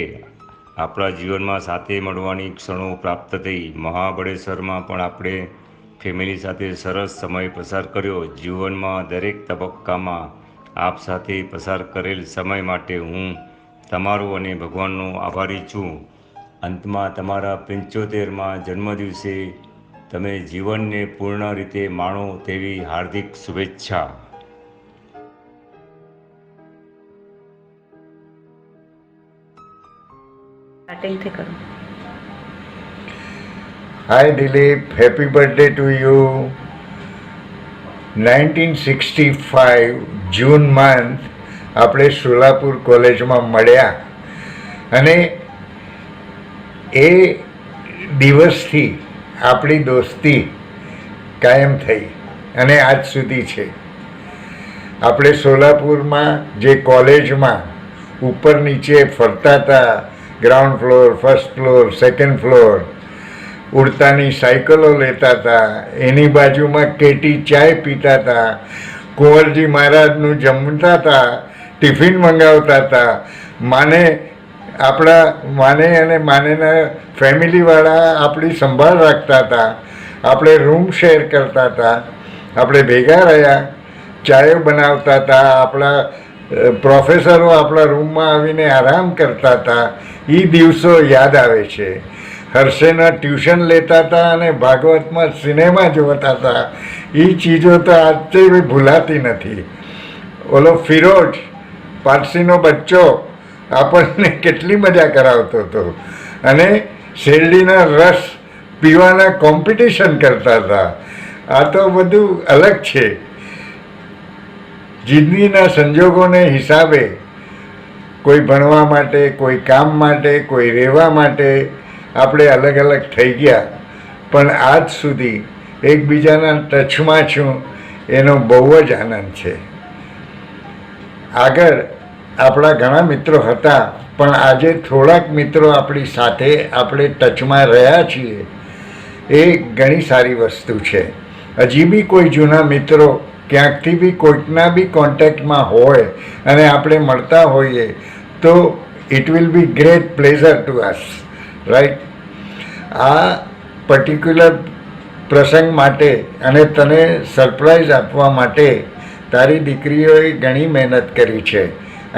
આપણા જીવનમાં સાથે મળવાની ક્ષણો પ્રાપ્ત થઈ. મહાબળેશ્વરમાં પણ આપણે ફેમિલી સાથે સરસ સમય પસાર કર્યો. જીવનમાં દરેક તબક્કામાં આપ સાથે પસાર કરેલ સમય માટે હું તમારો અને ભગવાનનો આભારી છું. અંતમાં તમારા 75માં જન્મદિવસે તમે જીવનને પૂર્ણ રીતે માણો તેવી હાર્દિક શુભેચ્છા. Hi Dilip, happy birthday to you. 1965 June month આપણે સોલાપુર કોલેજમાં મળ્યા અને એ દિવસથી આપણી દોસ્તી કાયમ થઈ અને આજ સુધી છે. આપણે સોલાપુરમાં જે કોલેજમાં ઉપર નીચે ફરતા હતા, ground floor, first floor, second floor, ઉડતાની સાયકલો લેતા હતા, એની બાજુમાં કેટી ચાય પીતા હતા, કુંવરજી મહારાજનું જમતા હતા, ટિફિન મંગાવતા હતા, માને અને માનેના ફેમિલીવાળા આપણી સંભાળ રાખતા હતા, આપણે રૂમ શેર કરતા હતા, આપણે ભેગા રહ્યા, ચાય બનાવતા હતા, આપણા પ્રોફેસરો આપણા રૂમમાં આવીને આરામ કરતા હતા. એ દિવસો યાદ આવે છે. હર્ષેના ટ્યુશન લેતા હતા અને ભાગવતમાં સિનેમા જોતા હતા. એ ચીજો તો આજથી ભૂલાતી નથી. ઓલો ફિરોજ પારસીનો બચ્ચો આપણને કેટલી મજા કરાવતો હતો અને શેરડીના રસ પીવાના કોમ્પિટિશન કરતા હતા. આ તો બધું અલગ છે. જિંદગીના સંજોગોને હિસાબે કોઈ ભણવા માટે, કોઈ કામ માટે, કોઈ રહેવા માટે આપણે અલગ અલગ થઈ ગયા, પણ આજ સુધી એકબીજાના ટચમાં છું એનો બહુ જ આનંદ છે. આગળ આપણા ઘણા મિત્રો હતા, પણ આજે થોડાક મિત્રો આપણી સાથે આપણે ટચમાં રહ્યા છીએ, એ ઘણી સારી વસ્તુ છે. હજી બી કોઈ જૂના મિત્રો ક્યાંકથી બી કોઈકના બી કોન્ટેક્ટમાં હોય અને આપણે મળતા હોઈએ તો it will be great pleasure two us, right. આ પર્ટિક્યુલર પ્રસંગ માટે અને તને સરપ્રાઈઝ આપવા માટે તારી દીકરીઓએ ઘણી મહેનત કરી છે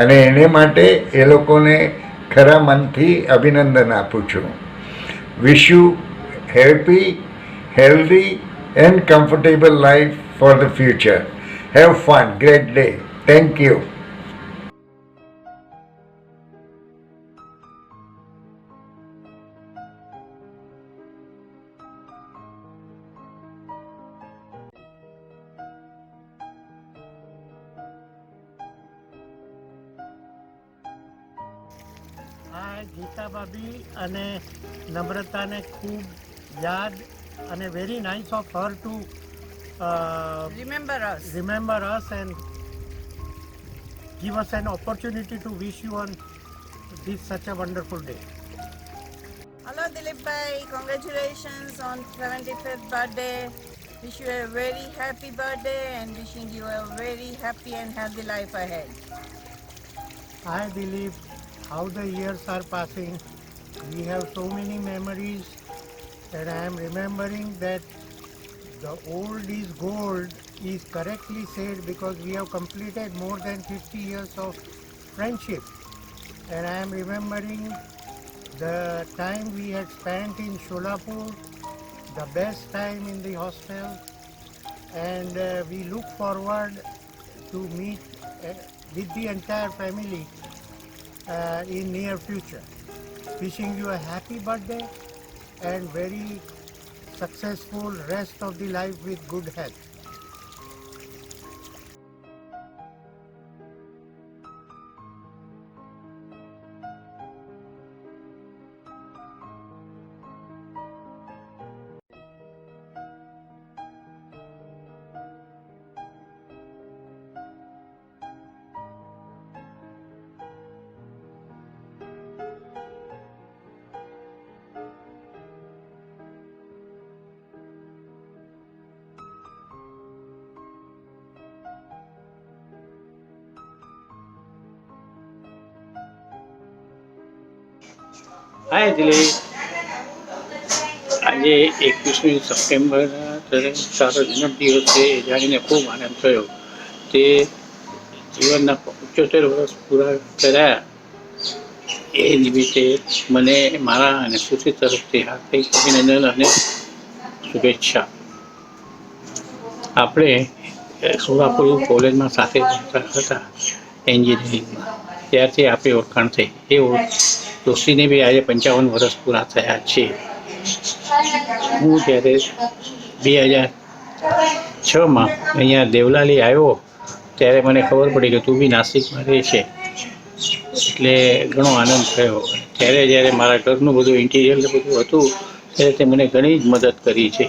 અને એને માટે એ લોકોને ખરા મનથી અભિનંદન આપું છું. વિશ you happy, healthy and comfortable life for the future. Have fun. Great day. Thank you. આ ગીતા ભાભી અને નમ્રતાને ખૂબ યાદ અને very nice of her to remember us and give us an opportunity to wish you on this such a wonderful day. Hello Dilip bhai, congratulations on 75th birthday. Wish you a very happy birthday and wishing you a very happy and healthy life ahead. Hi Dilip, how the years are passing. We have so many memories and I am remembering that the old is gold is correctly said because we have completed more than 50 years of friendship. And I am remembering the time we had spent in Sholapur, the best time in the hostel, and we look forward to meet with the entire family in near future. Wishing you a happy birthday and very successful rest of the life with good health. હાય દિલીપ, આજે 21મી સપ્ટેમ્બરના તારો જન્મદિવસ છે એ જાણીને ખૂબ આનંદ થયો. તે જીવનના 75 વર્ષ પૂરા કર્યા એ નિમિત્તે મને મારા અને સુશી તરફથી હાર્દિક અભિનંદન અને શુભેચ્છા. આપણે સોલાપુર કોલેજમાં સાથે ભણતા હતા એન્જિનિયરિંગમાં, ત્યારથી આપણી ઓળખાણ થઈ. એ દોસ્તીને બી આજે 55 વર્ષ પૂરા થયા છે. હું જ્યારે 2006માં અહીંયા દેવલાલી આવ્યો ત્યારે મને ખબર પડી કે તું બી નાસિકમાં રહે છે, એટલે ઘણો આનંદ થયો. ત્યારે જ્યારે મારા ઘરનું બધું ઇન્ટિરિયર ને બધું હતું ત્યારે તે મને ઘણી જ મદદ કરી છે.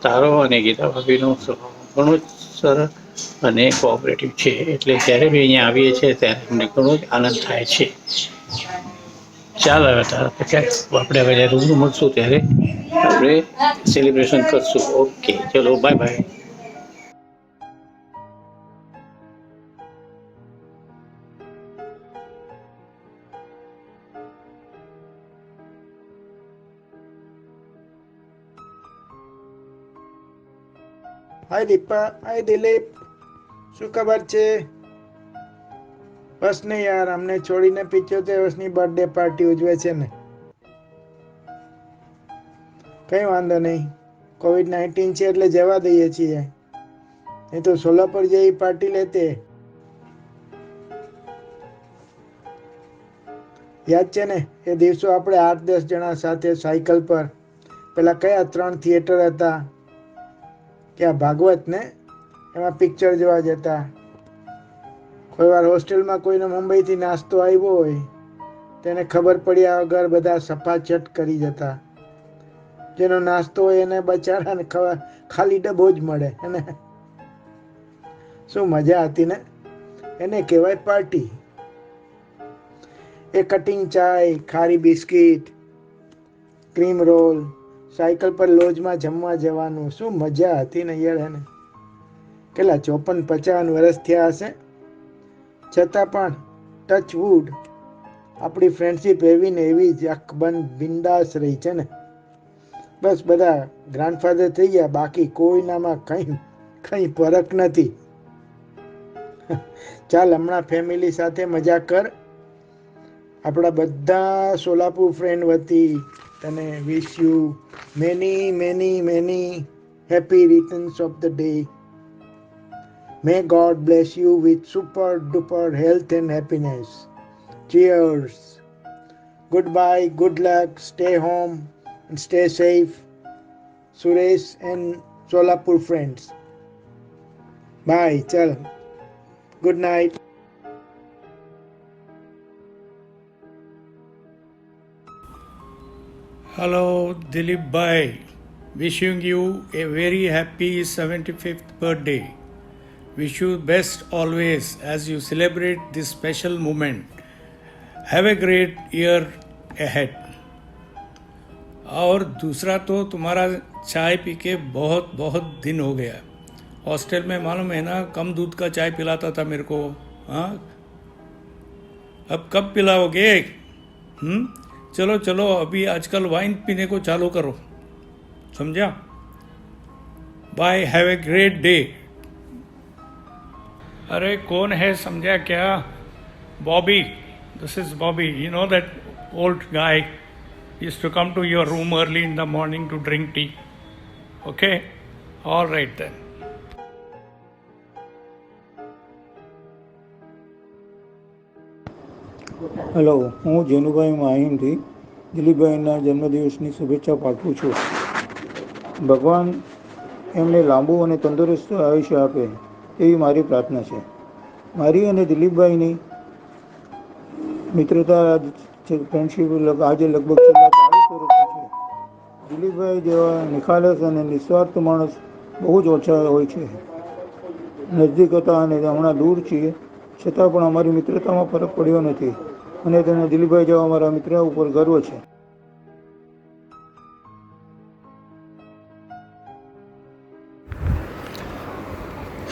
તારો અને ગીતા ભાભીનો સ્વભાવ ઘણો જ સરળ અને કોઓપરેટિવ છે, એટલે જ્યારે બી અહીંયા આવીએ છીએ ત્યારે અમને ઘણો જ આનંદ થાય છે. ચાલ હવે તારા પછી આપણે હવે જ્યારે રૂબરૂ મળશું ત્યારે આપણે સેલિબ્રેશન કરશું. ઓકે, ચલો બાય બાય. હાય દીપા, હાય દિલીપ, શું ખબર છે? બસ નહીં યાર, અમને છોડીને 75 વર્ષની બર્થડે પાર્ટી ઉજવે છે ને. કંઈ વાંધો નહીં, COVID-19 છે એટલે જવા દઈએ છીએ. નહીં તો સોલાપુર જેવી પાર્ટી લેતે. યાદ છે ને એ દિવસો આપણે 8-10 જણા સાથે સાયકલ પર, પેલા કયા 3 થિયેટર હતા ક્યાં ભાગવત ને, એમાં પિક્ચર જોવા જતા. કોઈ વાર હોસ્ટેલમાં કોઈને મુંબઈથી નાસ્તો આવ્યો હોય તેને ખબર પડ્યા વગર બધા સફાચટ કરી જતા. જેનો નાસ્તો હોય એને બચારાને ખાલી ડબ્બો જ મળે. એને શું મજા હતી ને, એને કહેવાય પાર્ટી. એ કટિંગ ચાય, ખારી બિસ્કિટ, ક્રીમ રોલ, સાયકલ પર લોજમાં જમવા જવાનું, શું મજા હતી ને યાર. એને કેટલા 54-55 વર્ષ થયા હશે, છતાં પણ ટચ વુડ આપણી ફ્રેન્ડશીપ એવી ને એવી જ અકબંધ બિંદાસ રહી છે ને. બસ બધા ગ્રાન્ડફાધર થઈ ગયા, બાકી કોઈનામાં કંઈ ફરક નથી. ચાલ હમણાં ફેમિલી સાથે મજા કર. આપણા બધા સોલાપુર ફ્રેન્ડ વતી તને wish you many many many happy returns of the day. May God bless you with super duper health and happiness. Cheers. Goodbye, good luck, stay home and stay safe. Suresh and Solapur friends. Bye, chal. Good night. Hello, Dilip Bhai. Wishing you a very happy 75th birthday. Wish you best always as you celebrate this special moment. Have a great year ahead. और दूसरा तो तुम्हारा चाय P के बहुत बहुत दिन हो गया. हॉस्टल में मालूम है ना, कम दूध का चाय पिलाता था मेरे को. हाँ, अब कब पिलाओगे? चलो चलो, अभी आजकल वाइन पीने को चालू करो, समझा? Bye, have a great day. अरे कौन है, समझा क्या? Bobby, this is Bobby. You know that old guy used to come to your room early in the morning to drink tea. Okay? All right then. Hello, હું જેનુભાઈ માહીમથી દિલીપભાઈના જન્મદિવસની શુભેચ્છા પાઠવું છું. ભગવાન એમને લાંબુ અને તંદુરસ્ત આયુષ્ય આપે એવી મારી પ્રાર્થના છે. મારી અને દિલીપભાઈની મિત્રતા ફ્રેન્ડશીપ આજે લગભગ છેલ્લા 40 વર્ષથી છે. દિલીપભાઈ જેવા નિખાલસ અને નિસ્વાર્થ માણસ બહુ જ ઓછા હોય છે. નજદીક હતા અને હમણાં દૂર છીએ, છતાં પણ અમારી મિત્રતામાં ફરક પડ્યો નથી અને તેને દિલીપભાઈ જેવા અમારા મિત્ર ઉપર ગર્વ છે.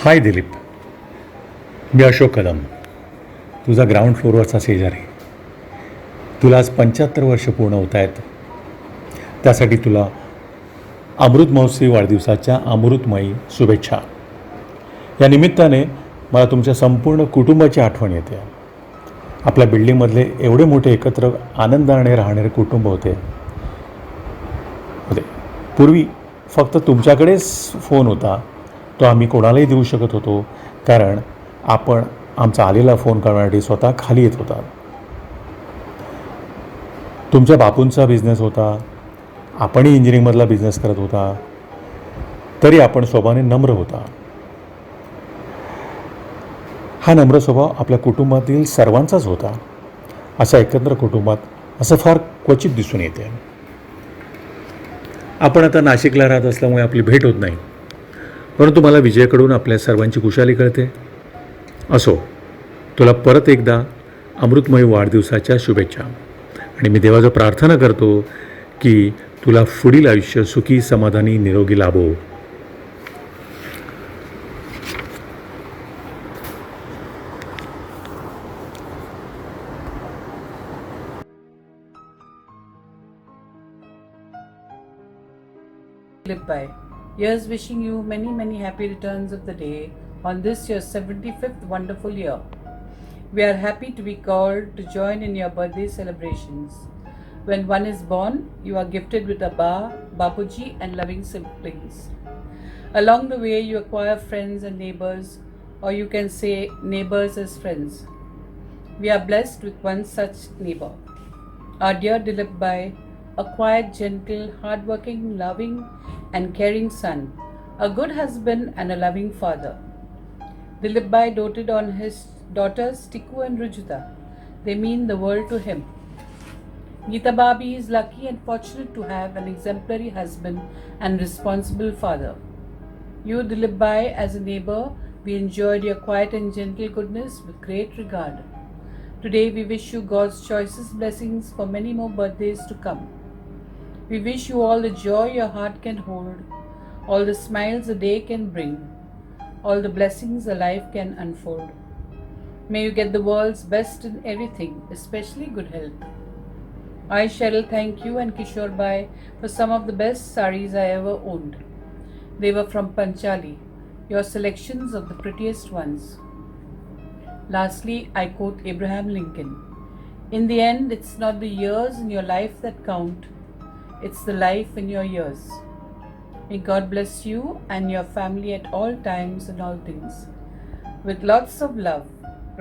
हाय दिलीप, मी अशोक कदम, तुझा ग्राउंड फ्लोअरवरचा शेजारी. तुला आज 75 वर्ष पूर्ण होत आहेत. त्यासाठी तुला अमृत महोत्सवी वाढदिवसाच्या अमृतमयी शुभेच्छा. या निमित्ताने मला तुमच्या संपूर्ण कुटुंबाची आठवण येते. आपल्या बिल्डिंगमधले एवढे मोठे एकत्र आनंदाने राहणारे कुटुंब होते. पूर्वी फक्त तुमच्याकडेच फोन होता, तो आम्ही कोणालाही देऊ शकत होतो, कारण आपण आमचा आलेला फोन करण्यासाठी स्वतः खाली येत होता. तुमच्या बापूंचा बिझनेस होता, आपणही इंजिनिअरिंगमधला बिझनेस करत होता, तरी आपण स्वभावाने नम्र होता. हा नम्र स्वभाव आपल्या कुटुंबातील सर्वांचाच होता. अशा एकत्र कुटुंबात असं फार क्वचित दिसून येते. आपण आता नाशिकला राहत असल्यामुळे आपली भेट होत नाही, परंतु मला विजयकडून आपल्या सर्वांची खुशाली कळते. असो, तुला परत एकदा अमृतमय वाढदिवसाच्या शुभेच्छा. आणि मी देवाचं प्रार्थना करतो की तुला पुढील आयुष्य सुखी, समाधानी, निरोगी लाभो. Dilip Bhai, here's wishing you many happy returns of the day on this your 75th wonderful year. We are happy to be called to join in your birthday celebrations. When one is born, you are gifted with a Bapuji and loving siblings. Along the way, you acquire friends and neighbors, or you can say neighbors as friends. We are blessed with one such neighbor. Our dear Dilip Bhai, a quiet, gentle, hardworking, loving and caring son, a good husband and a loving father. Dilip Bhai doted on his daughters Tiku and Rujuta. They mean the world to him. Geeta Bhabi is lucky and fortunate to have an exemplary husband and responsible father. You, Dilip Bhai, as a neighbor, we enjoyed your quiet and gentle goodness with great regard. Today we wish you God's choicest blessings for many more birthdays to come. We wish you all the joy your heart can hold, all the smiles a day can bring, all the blessings a life can unfold. May you get the world's best in everything, especially good health. I shall thank you and Kishore Bhai for some of the best saris I ever owned. They were from Panchali, your selections of the prettiest ones. Lastly, I quote Abraham Lincoln, "In the end, it's not the years in your life that count, it's the life in your years." May God bless you and your family at all times and all things. With lots of love,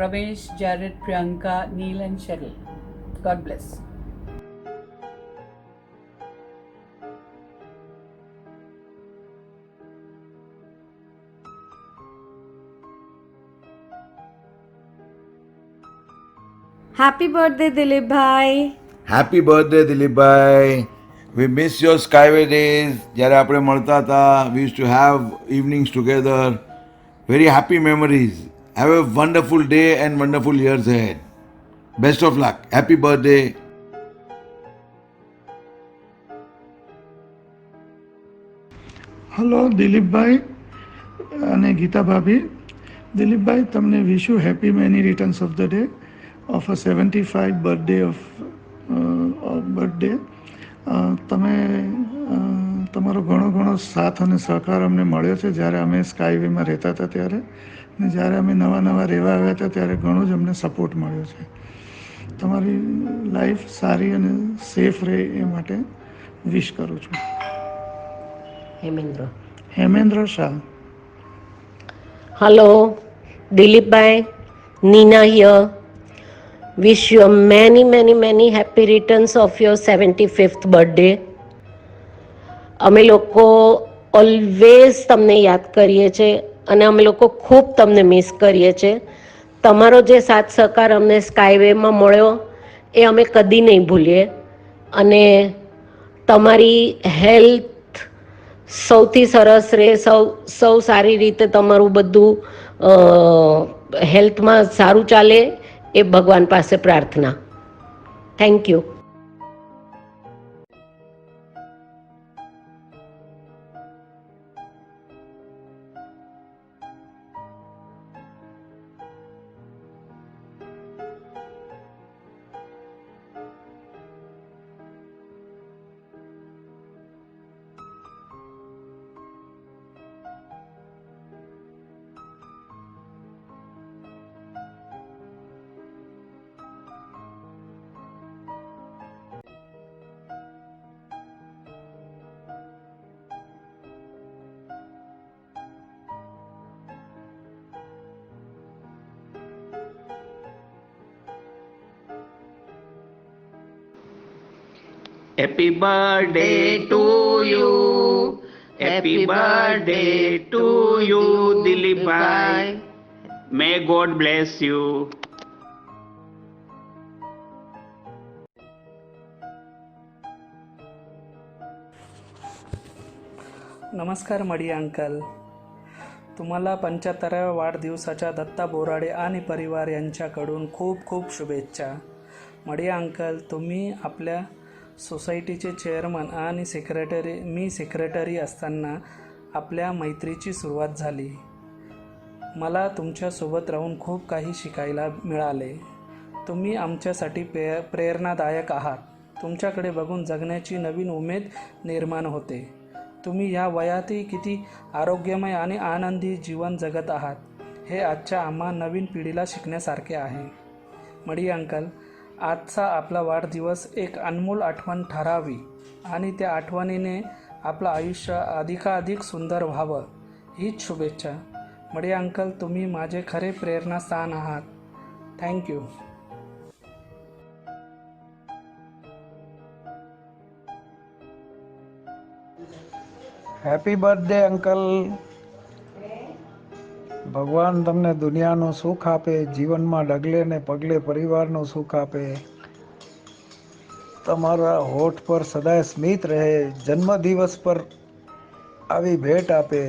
Ramesh, Jared, Priyanka, Neil and Cheryl. God bless. Happy birthday, Dilip Bhai. Happy birthday Dilipbhai. We miss your skyway days. જ્યારે આપણે મળતા હતા, we use to have evenings together. Very happy memories. Have a wonderful day and wonderful years head. Best of luck. Happy birthday. Hello Dilipbhai અને ગીતા ભાભી. દિલીપભાઈ, તમને wish you happy many returns of the day of a 75 birthday of birthday. તમે તમારો ઘણો સાથ અને સહકાર અમને મળ્યો છે જ્યારે અમે સ્કાયવેમાં રહેતા હતા ત્યારે. ને જ્યારે અમે નવા નવા રહેવા આવ્યા હતા ત્યારે ઘણો જ અમને સપોર્ટ મળ્યો છે. તમારી લાઈફ સારી અને સેફ રહે એ માટે વિશ કરું છું. Hemendra Shah. Hello, Dilip Bhai, Nina here. Wish you a many happy returns of your 75th birthday. અમે લોકો ઓલવેઝ તમને યાદ કરીએ છીએ અને અમે લોકો ખૂબ તમને મિસ કરીએ છીએ. તમારો જે સાથ સહકાર અમને સ્કાયવેમાં મળ્યો એ અમે કદી નહીં ભૂલીએ અને તમારી હેલ્થ સૌથી સરસ રહે, સૌ સારી રીતે તમારું બધું હેલ્થમાં સારું ચાલે એ ભગવાન પાસે પ્રાર્થના. Thank you. Happy birthday to you. Happy birthday to you, Dilip Bhai. May God bless you. नमस्कार मडिया अंकल. तुम्हाला 75व्या वाढदिवसाच्या दत्ता बोराडे आणि परिवार यांच्याकडून खूप खूप शुभेच्छा. मडिया अंकल, तुम्ही आपल्या सोसायटीचे चेअरमन आणि मी सेक्रेटरी असताना आपल्या मैत्रीची सुरुवात झाली. मला तुमच्यासोबत राहून खूप काही शिकायला मिळाले. तुम्ही आमच्यासाठी प्रेरणादायक आहात. तुमच्याकडे बघून जगण्याची नवीन उमेद निर्माण होते. तुम्ही ह्या वयातही किती आरोग्यमय आणि आनंदी जीवन जगत आहात हे आजच्या आम्हा नवीन पिढीला शिकण्यासारखे आहे. मडिया अंकल, आजचा आपला वाढदिवस एक अनमोल आठवण ठरावी आणि त्या आठवणीने आपलं आयुष्य अधिकाधिक सुंदर व्हावं हीच शुभेच्छा. मडिया अंकल, तुम्ही माझे खरे प्रेरणास्थान आहात. थँक्यू. Happy birthday uncle. ભગવાન તમને દુનિયાનું સુખ આપે, જીવનમાં ડગલે ને પગલે પરિવારનું સુખ આપે, તમારા હોઠ પર સદાય સ્મિત રહે, જન્મદિવસ પર આવી ભેટ આપે.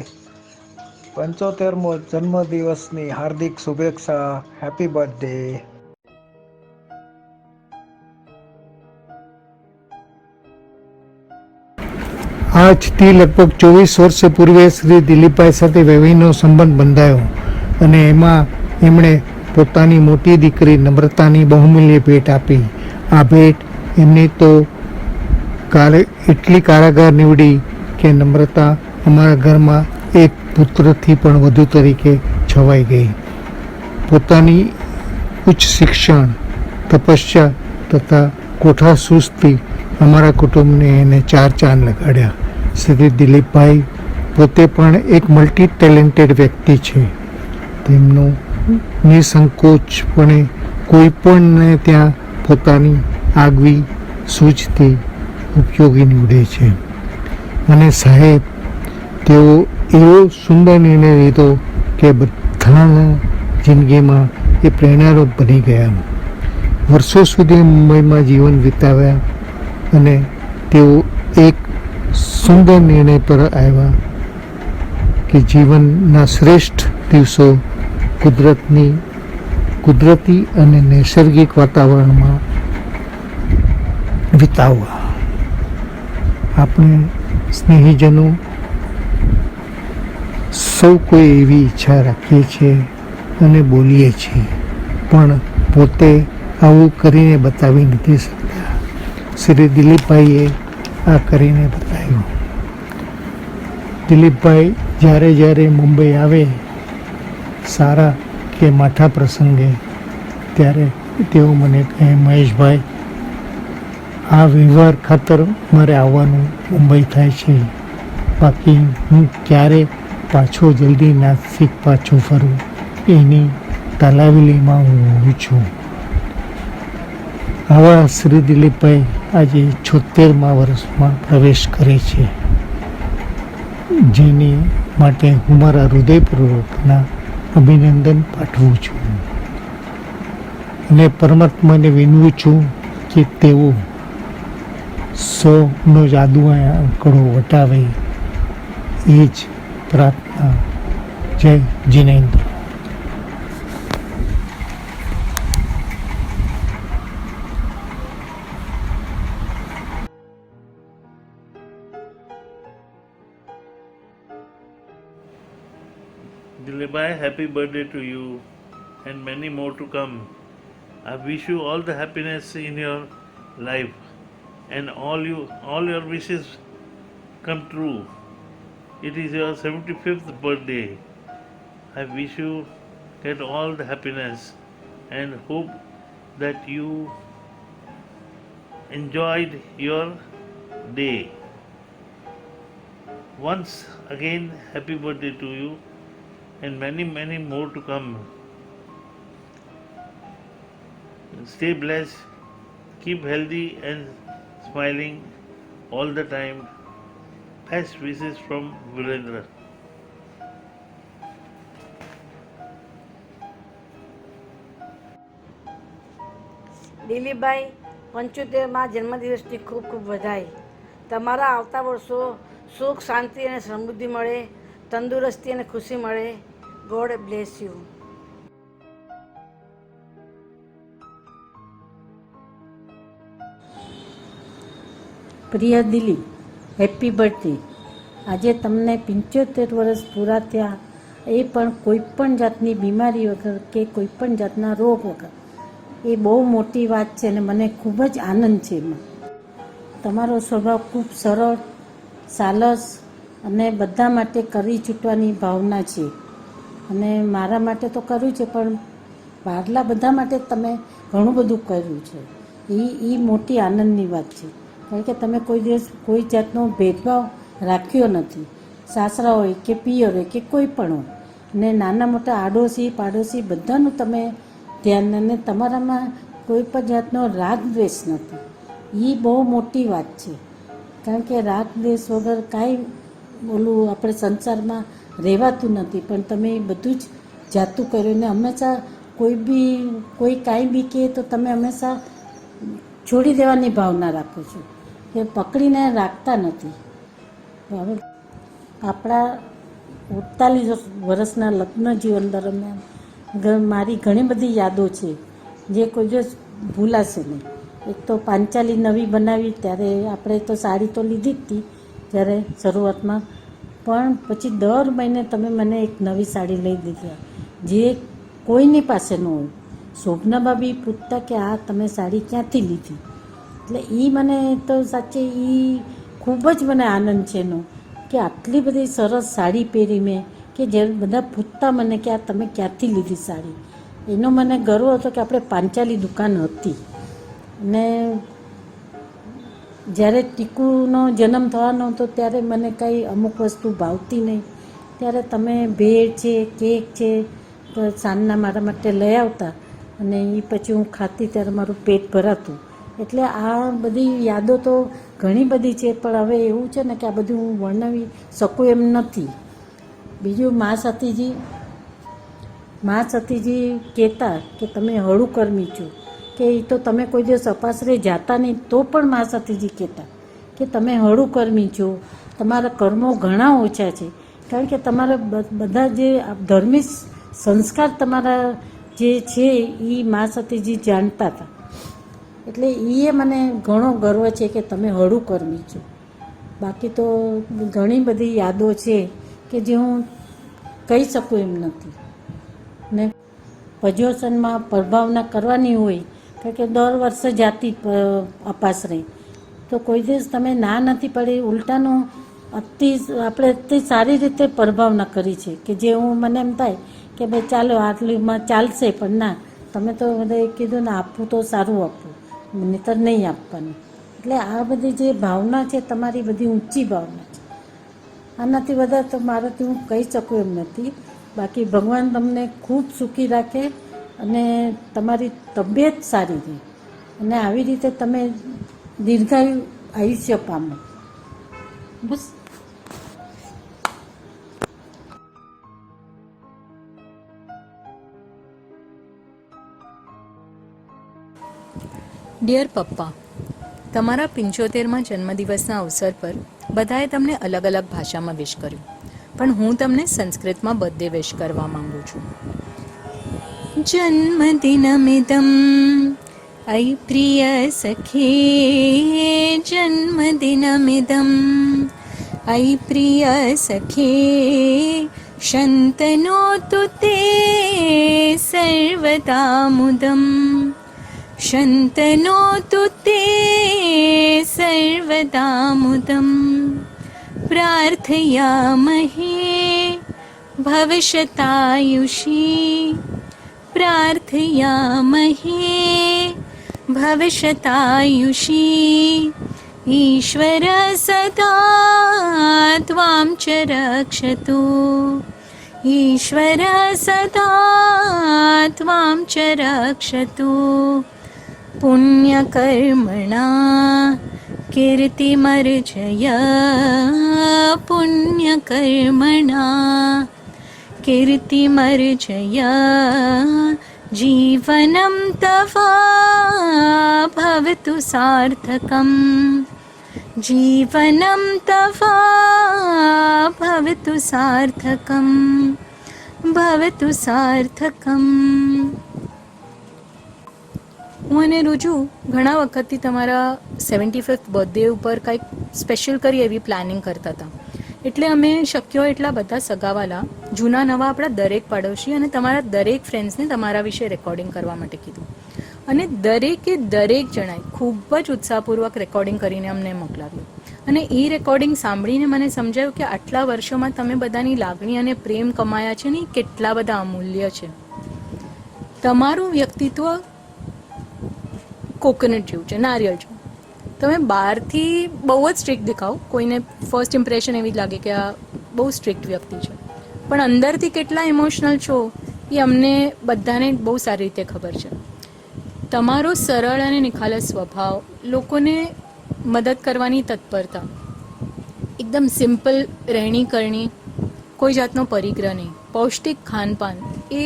75મો જન્મદિવસની હાર્દિક શુભેચ્છા. Happy birthday. આજથી લગભગ 24 વર્ષ પૂર્વે શ્રી દિલીપભાઈ સાથે વૈવાહિકનો સંબંધ બંધાયો અને એમાં એમણે પોતાની મોટી દીકરી નમ્રતાની બહુમૂલ્ય ભેટ આપી. આ ભેટ એમની તો એટલી કારાગાર નીવડી કે નમ્રતા અમારા ઘરમાં એક પુત્રથી પણ વધુ તરીકે છવાઈ ગઈ. પોતાની ઉચ્ચ શિક્ષણ, તપસ્યા તથા કોઠાસૂઝથી અમારા કુટુંબને એને 4 ચાંદ લગાડ્યા. શ્રી દિલીપભાઈ પોતે પણ એક મલ્ટી ટેલેન્ટેડ વ્યક્તિ છે. તેમનું નિસંકોચપણે કોઈ પણને ત્યાં પોતાની આગવી સૂઝથી ઉપયોગી નીવડે છે. અને સાહેબ, તેઓ એવો સુંદર નિર્ણય લીધો કે બધાના જિંદગીમાં એ પ્રેરણારૂપ બની ગયા. વર્ષો સુધી મુંબઈમાં જીવન વિતાવ્યા અને તેઓ એક સુંદર નિર્ણય પર આવ્યા કે જીવનના શ્રેષ્ઠ દિવસો કુદરતી અને નૈસર્ગિક વાતાવરણમાં વિતાવવા. આપણે સ્નેહીજનો સૌ કોઈ એવી ઈચ્છા રાખીએ છીએ અને બોલીએ છીએ, પણ પોતે આવું કરીને બતાવી નથી શકતા. શ્રી દિલીપભાઈએ આ કરીને બતાવ્યું. દિલીપભાઈ જ્યારે મુંબઈ આવે, સારા કે માઠા પ્રસંગે, ત્યારે તેઓ મને કહે, મહેશભાઈ, આ વ્યવહાર ખાતર મારે આવવાનું મુંબઈ થાય છે, બાકી હું ક્યારે પાછો જલ્દી નાસિક પાછો ફરું એની તાલાવેલીમાં હું હોઉં છું. આવા શ્રી દિલીપભાઈ આજે 76મા વર્ષમાં પ્રવેશ કરે છે, જેની માટે હું મારા હૃદયપૂર્વકના અભિનંદન પાઠવું છું અને પરમાત્માને વિનવું છું કે તેઓ 100નો જાદુ આંકડો વટાવે, એ જ પ્રાર્થના. જય Jinendra. Dilipbhai, happy birthday to you and many more to come. I wish you all the happiness in your life and all your wishes come true. It is your 75th birthday. I wish you get all the happiness and hope that you enjoyed your day. Once again, happy birthday to you and many, many more to come. Stay blessed, keep healthy and smiling all the time. Best wishes from Virendra. દિલીપભાઈ, 75મા જન્મદિવસની ખૂબ ખૂબ વધાઈ. તમારા આવતા વર્ષો સુખ, શાંતિ અને સમૃદ્ધિ મળે, તંદુરસ્તી અને ખુશી મળે. God bless you. પ્રિય દિલીપ, હેપી બર્થડે. આજે તમને 75 વર્ષ પૂરા થયા, એ પણ કોઈ પણ જાતની બીમારી વગર કે કોઈ પણ જાતના રોગ વગર. એ બહુ મોટી વાત છે અને મને ખૂબ જ આનંદ છે એમાં. તમારો સ્વભાવ ખૂબ સરળ, સાલસ અને બધા માટે કરી છૂટવાની ભાવના છે. અને મારા માટે તો કર્યું છે, પણ બહારલા બધા માટે તમે ઘણું બધું કર્યું છે. એ મોટી આનંદની વાત છે, કારણ કે તમે કોઈ દિવસ કોઈ જાતનો ભેદભાવ રાખ્યો નથી. સાસરા હોય કે પિયર હોય કે કોઈ પણ હોય, અને નાના મોટા આડોશી પાડોશી બધાનું તમે ધ્યાન, અને તમારામાં કોઈ પણ જાતનો રાગ દ્વેષ નથી. એ બહુ મોટી વાત છે, કારણ કે રાગ દ્વેષ વગર કાંઈ બોલું આપણે સંસારમાં રહેવાતું નથી. પણ તમે બધું જ જાતું કર્યું ને હંમેશા કોઈ કાંઈ બી કહે તો તમે હંમેશા છોડી દેવાની ભાવના રાખો છો, કે પકડીને રાખતા નથી. હવે આપણા 48 વર્ષના લગ્ન જીવન દરમિયાન મારી ઘણી બધી યાદો છે, જે કોઈ દિવસ ભૂલાશે નહીં. એક તો પાંચાલી નવી બનાવી, ત્યારે આપણે તો સાડી તો લીધી જ હતી ત્યારે શરૂઆતમાં, પણ પછી દર મહિને તમે મને એક નવી સાડી લઈ દીધી, જે કોઈની પાસે ન હોય. શોભના ભાભી પૂછતા કે આ તમે સાડી ક્યાંથી લીધી? એટલે એ મને તો સાચે એ ખૂબ જ મને આનંદ છે એનો, કે આટલી બધી સરસ સાડી પહેરી મેં, કે જે બધા પૂછતા મને કે આ તમે ક્યાંથી લીધી સાડી. એનો મને ગર્વ હતો કે આપણે પાંચાલી દુકાન હતી. અને જ્યારે ટીકુનો જન્મ થવાનો હતો ત્યારે મને કંઈ અમુક વસ્તુ ભાવતી નહીં, ત્યારે તમે ભેળ છે, કેક છે, તો સાંજના મારા માટે લઈ આવતા, અને એ પછી હું ખાતી ત્યારે મારું પેટ ભરાતું. એટલે આ બધી યાદો તો ઘણી બધી છે, પણ હવે એવું છે ને કે આ બધું હું વર્ણવી શકું એમ નથી. બીજું મા સતીજી કહેતા કે તમે હળું કર્મી છો, કે એ તો તમે કોઈ દિવસ અપાસરે જાતા નહીં તો પણ મા સતીજી કહેતા કે તમે હળું કર્મી છો, તમારા કર્મો ઘણા ઓછા છે. કારણ કે તમારા બધા જે ધાર્મિક સંસ્કાર તમારા જે છે એ મા સતીજી જાણતા હતા. એટલે એ મને ઘણો ગર્વ છે કે તમે હળું કર્મી છો. બાકી તો ઘણી બધી યાદો છે કે જે હું કહી શકું એમ નથી. ને પર્યુષણમાં પ્રભાવના કરવાની હોય, કારણ કે દર વર્ષે જાતી અપાસરે, તો કોઈ દિવસ તમે ના નથી પડી, ઉલટાનું આપણે અતિ સારી રીતે પ્રભાવના કરી છે, કે જે મને એમ થાય કે ભાઈ ચાલો આટલીમાં ચાલશે, પણ ના, તમે તો બધા કીધું ને આપવું તો સારું આપવું, નહીંતર નહીં આપવાનું. એટલે આ બધી જે ભાવના છે તમારી બધી ઊંચી ભાવના છે. આનાથી વધારે તો મારાથી હું કહી શકું એમ નથી. બાકી ભગવાન તમને ખૂબ સુખી રાખે અને તમારી તબિયત સારી રહે અને આવી રીતે તમે દીર્ઘાયુ આયુષ્ય પામો. બસ. ડિયર પપ્પા, તમારા 75માં જન્મદિવસના અવસર પર બધાએ તમને અલગ અલગ ભાષામાં વિશ કર્યું, પણ હું તમને સંસ્કૃતમાં બર્થડે વિશ કરવા માંગુ છું. જન્મદિનમિદમ અયિ પ્રિય સખે, જન્મદિનમિદમ અયિ પ્રિય સખે, શંતનોતુ તે સર્વદા મુદમ, શંતનોતુ તે સર્વદા મુદમ, પ્રાર્થયામહે ભવિષ્યતાયુષી, પ્રાર્થયામહે ભવિષ્યતાયુષી, ઈશ્વર સદા ત્વાં ચ રક્ષતુ, ઈશ્વર સદા ત્વાં ચ રક્ષતુ, પુણ્યકર્મણા કીર્તિમર્જય, પુણ્યકર્મણા કીર્તિમર્જય, જીવનમ તવ ભવતુ સાર્થકમ, જીવનમ તવ ભવતુ સાર્થકમ, ભવતુ સાર્થકમ. હું અને રુજુ ઘણા વખતથી તમારા 75th બર્થડે ઉપર કંઈક સ્પેશિયલ કરી એવી પ્લાનિંગ કરતા હતા. એટલે અમે શક્ય હોય એટલા બધા સગાવાલા, જૂના નવા, આપણા દરેક પડોશી અને તમારા દરેક ફ્રેન્ડ્સને તમારા વિશે રેકોર્ડિંગ કરવા માટે કીધું. અને દરેકે દરેક જણાએ ખૂબ જ ઉત્સાહપૂર્વક રેકોર્ડિંગ કરીને અમને મોકલાવ્યું. અને એ રેકોર્ડિંગ સાંભળીને મને સમજાયું કે આટલા વર્ષોમાં તમે બધાની લાગણી અને પ્રેમ કમાયા છે ને, એ કેટલા બધા અમૂલ્ય છે. તમારું વ્યક્તિત્વ કોકોનટ જેવું છે, નારિયેળ જેવું. તમે બહારથી બહુ જ સ્ટ્રિક્ટ દેખાવ, કોઈને ફર્સ્ટ ઇમ્પ્રેશન એવી જ લાગે કે આ બહુ સ્ટ્રિક્ટ વ્યક્તિ છે, પણ અંદરથી કેટલા ઇમોશનલ છો એ અમને બધાને બહુ સારી રીતે ખબર છે. તમારો સરળ અને નિખાલસ સ્વભાવ, લોકોને મદદ કરવાની તત્પરતા, એકદમ સિમ્પલ રહેણી કરણી, કોઈ જાતનો પરિગ્રહ નહીં, પૌષ્ટિક ખાનપાન, એ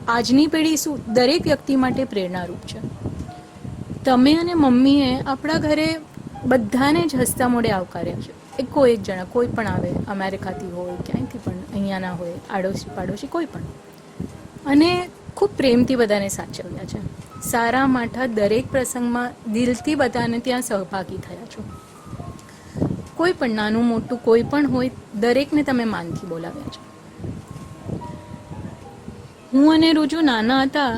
આજની પેઢી શું દરેક વ્યક્તિ માટે પ્રેરણારૂપ છે. તમે અને મમ્મીએ આપણા ઘરે બધાને જ હસતા મોઢે આવકાર્યા છે. કોઈ એક જણા, કોઈ પણ આવે, અમેરિકાથી હોય, ક્યાંયથી પણ, અહીંયાના હોય, આડોશી પાડોશી, કોઈ પણ, અને ખૂબ પ્રેમથી બધાને સાચવ્યા છે. સારા માઠા દરેક પ્રસંગમાં દિલથી બધાને ત્યાં સહભાગી થયા છો. કોઈ પણ નાનું મોટું કોઈ પણ હોય, દરેકને તમે માનથી બોલાવ્યા છે. હું અને રુજુ નાના હતા,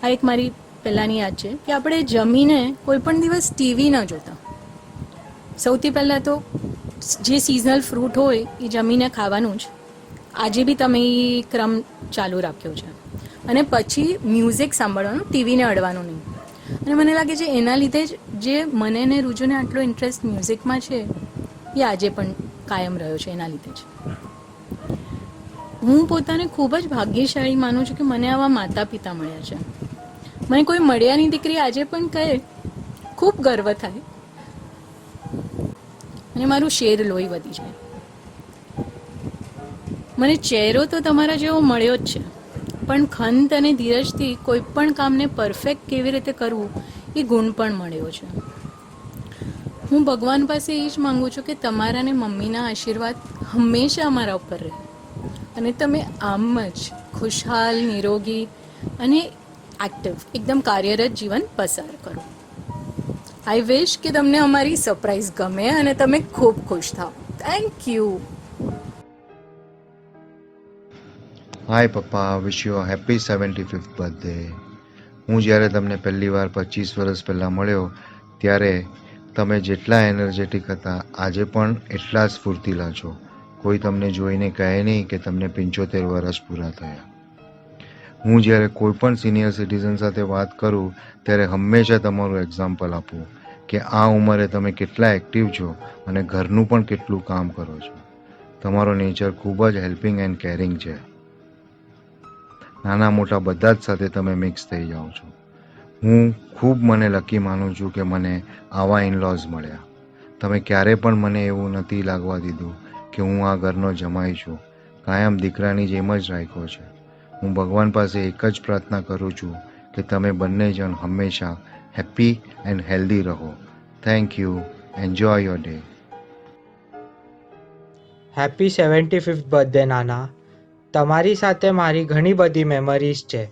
આ એક મારી પહેલાંની યાદ છે કે આપણે જમીને કોઈ પણ દિવસ ટીવી ન જોતા. સૌથી પહેલાં તો જે સિઝનલ ફ્રૂટ હોય એ જમીને ખાવાનું જ. આજે બી તમે એ ક્રમ ચાલુ રાખ્યો છે. અને પછી મ્યુઝિક સાંભળવાનું, ટીવીને અડવાનું નહીં. અને મને લાગે છે એના લીધે જ જે મને ને રુજુને આટલો ઇન્ટરેસ્ટ મ્યુઝિકમાં છે એ આજે પણ કાયમ રહ્યો છે. એના લીધે જ હું પોતાને ખૂબ જ ભાગ્યશાળી માનું છું કે મને આવા માતા પિતા મળ્યા છે. મને કોઈ મળ્યાની દીકરી આજે પણ કહે, ખૂબ ગર્વ થાય અને મારું શેર લોહી વધી જાય. મને ચહેરો તો તમારા જેવો મળ્યો જ છે, પણ ખંત અને ધીરજથી કોઈ પણ કામને પરફેક્ટ કેવી રીતે કરવું એ ગુણ પણ મળ્યો છે. હું ભગવાન પાસે એ જ માગું છું કે તમારા ને મમ્મીના આશીર્વાદ હંમેશા અમારા ઉપર રહે અને તમે આમ જ ખુશહાલ, નિરોગી અને એક્ટિવ, એકદમ કાર્યરત જીવન પસાર કરો. આઈ વિશ કે તમને અમારી સરપ્રાઈઝ ગમે અને તમે ખૂબ ખુશ થાઓ. Thank you. હાય પપ્પા, વિશ યુ હેપી 75th બર્થડે. હું જ્યારે તમને પહેલી વાર 25 વર્ષ પહેલાં મળ્યો ત્યારે તમે જેટલા એનર્જેટિક હતા, આજે પણ એટલા જ સ્ફૂર્તિલા છો. કોઈ તમને જોઈને કહે નહીં કે તમને 75 વર્ષ પૂરા થયા. હું જ્યારે કોઈ પણ સિનિયર સિટીઝન સાથે વાત કરું ત્યારે હંમેશા તમારું એક્ઝામ્પલ આપું કે આ ઉંમરે તમે કેટલા એક્ટિવ છો અને ઘરનું પણ કેટલું કામ કરો છો. તમારો નેચર ખૂબ જ હેલ્પિંગ એન્ડ કેરિંગ છે. નાના મોટા બધા જ સાથે તમે મિક્સ થઈ જાઓ છો. હું ખૂબ મને લકી માનું છું કે મને આવા ઇનલોઝ મળ્યા. તમે ક્યારે પણ મને એવું નથી લાગવા દીધું કે હું આ ઘરનો જમાઈ છું. કાયમ દીકરાની જેમ જ રાખ્યો છે. હું ભગવાન પાસે એક જ પ્રાર્થના કરું છું કે તમે બંને જણ હંમેશા હેપી એન્ડ હેલ્ધી રહો. Thank you. Enjoy your day. Happy 75th birthday નાના. તમારી સાથે મારી ઘણી બધી મેમરીઝ છે.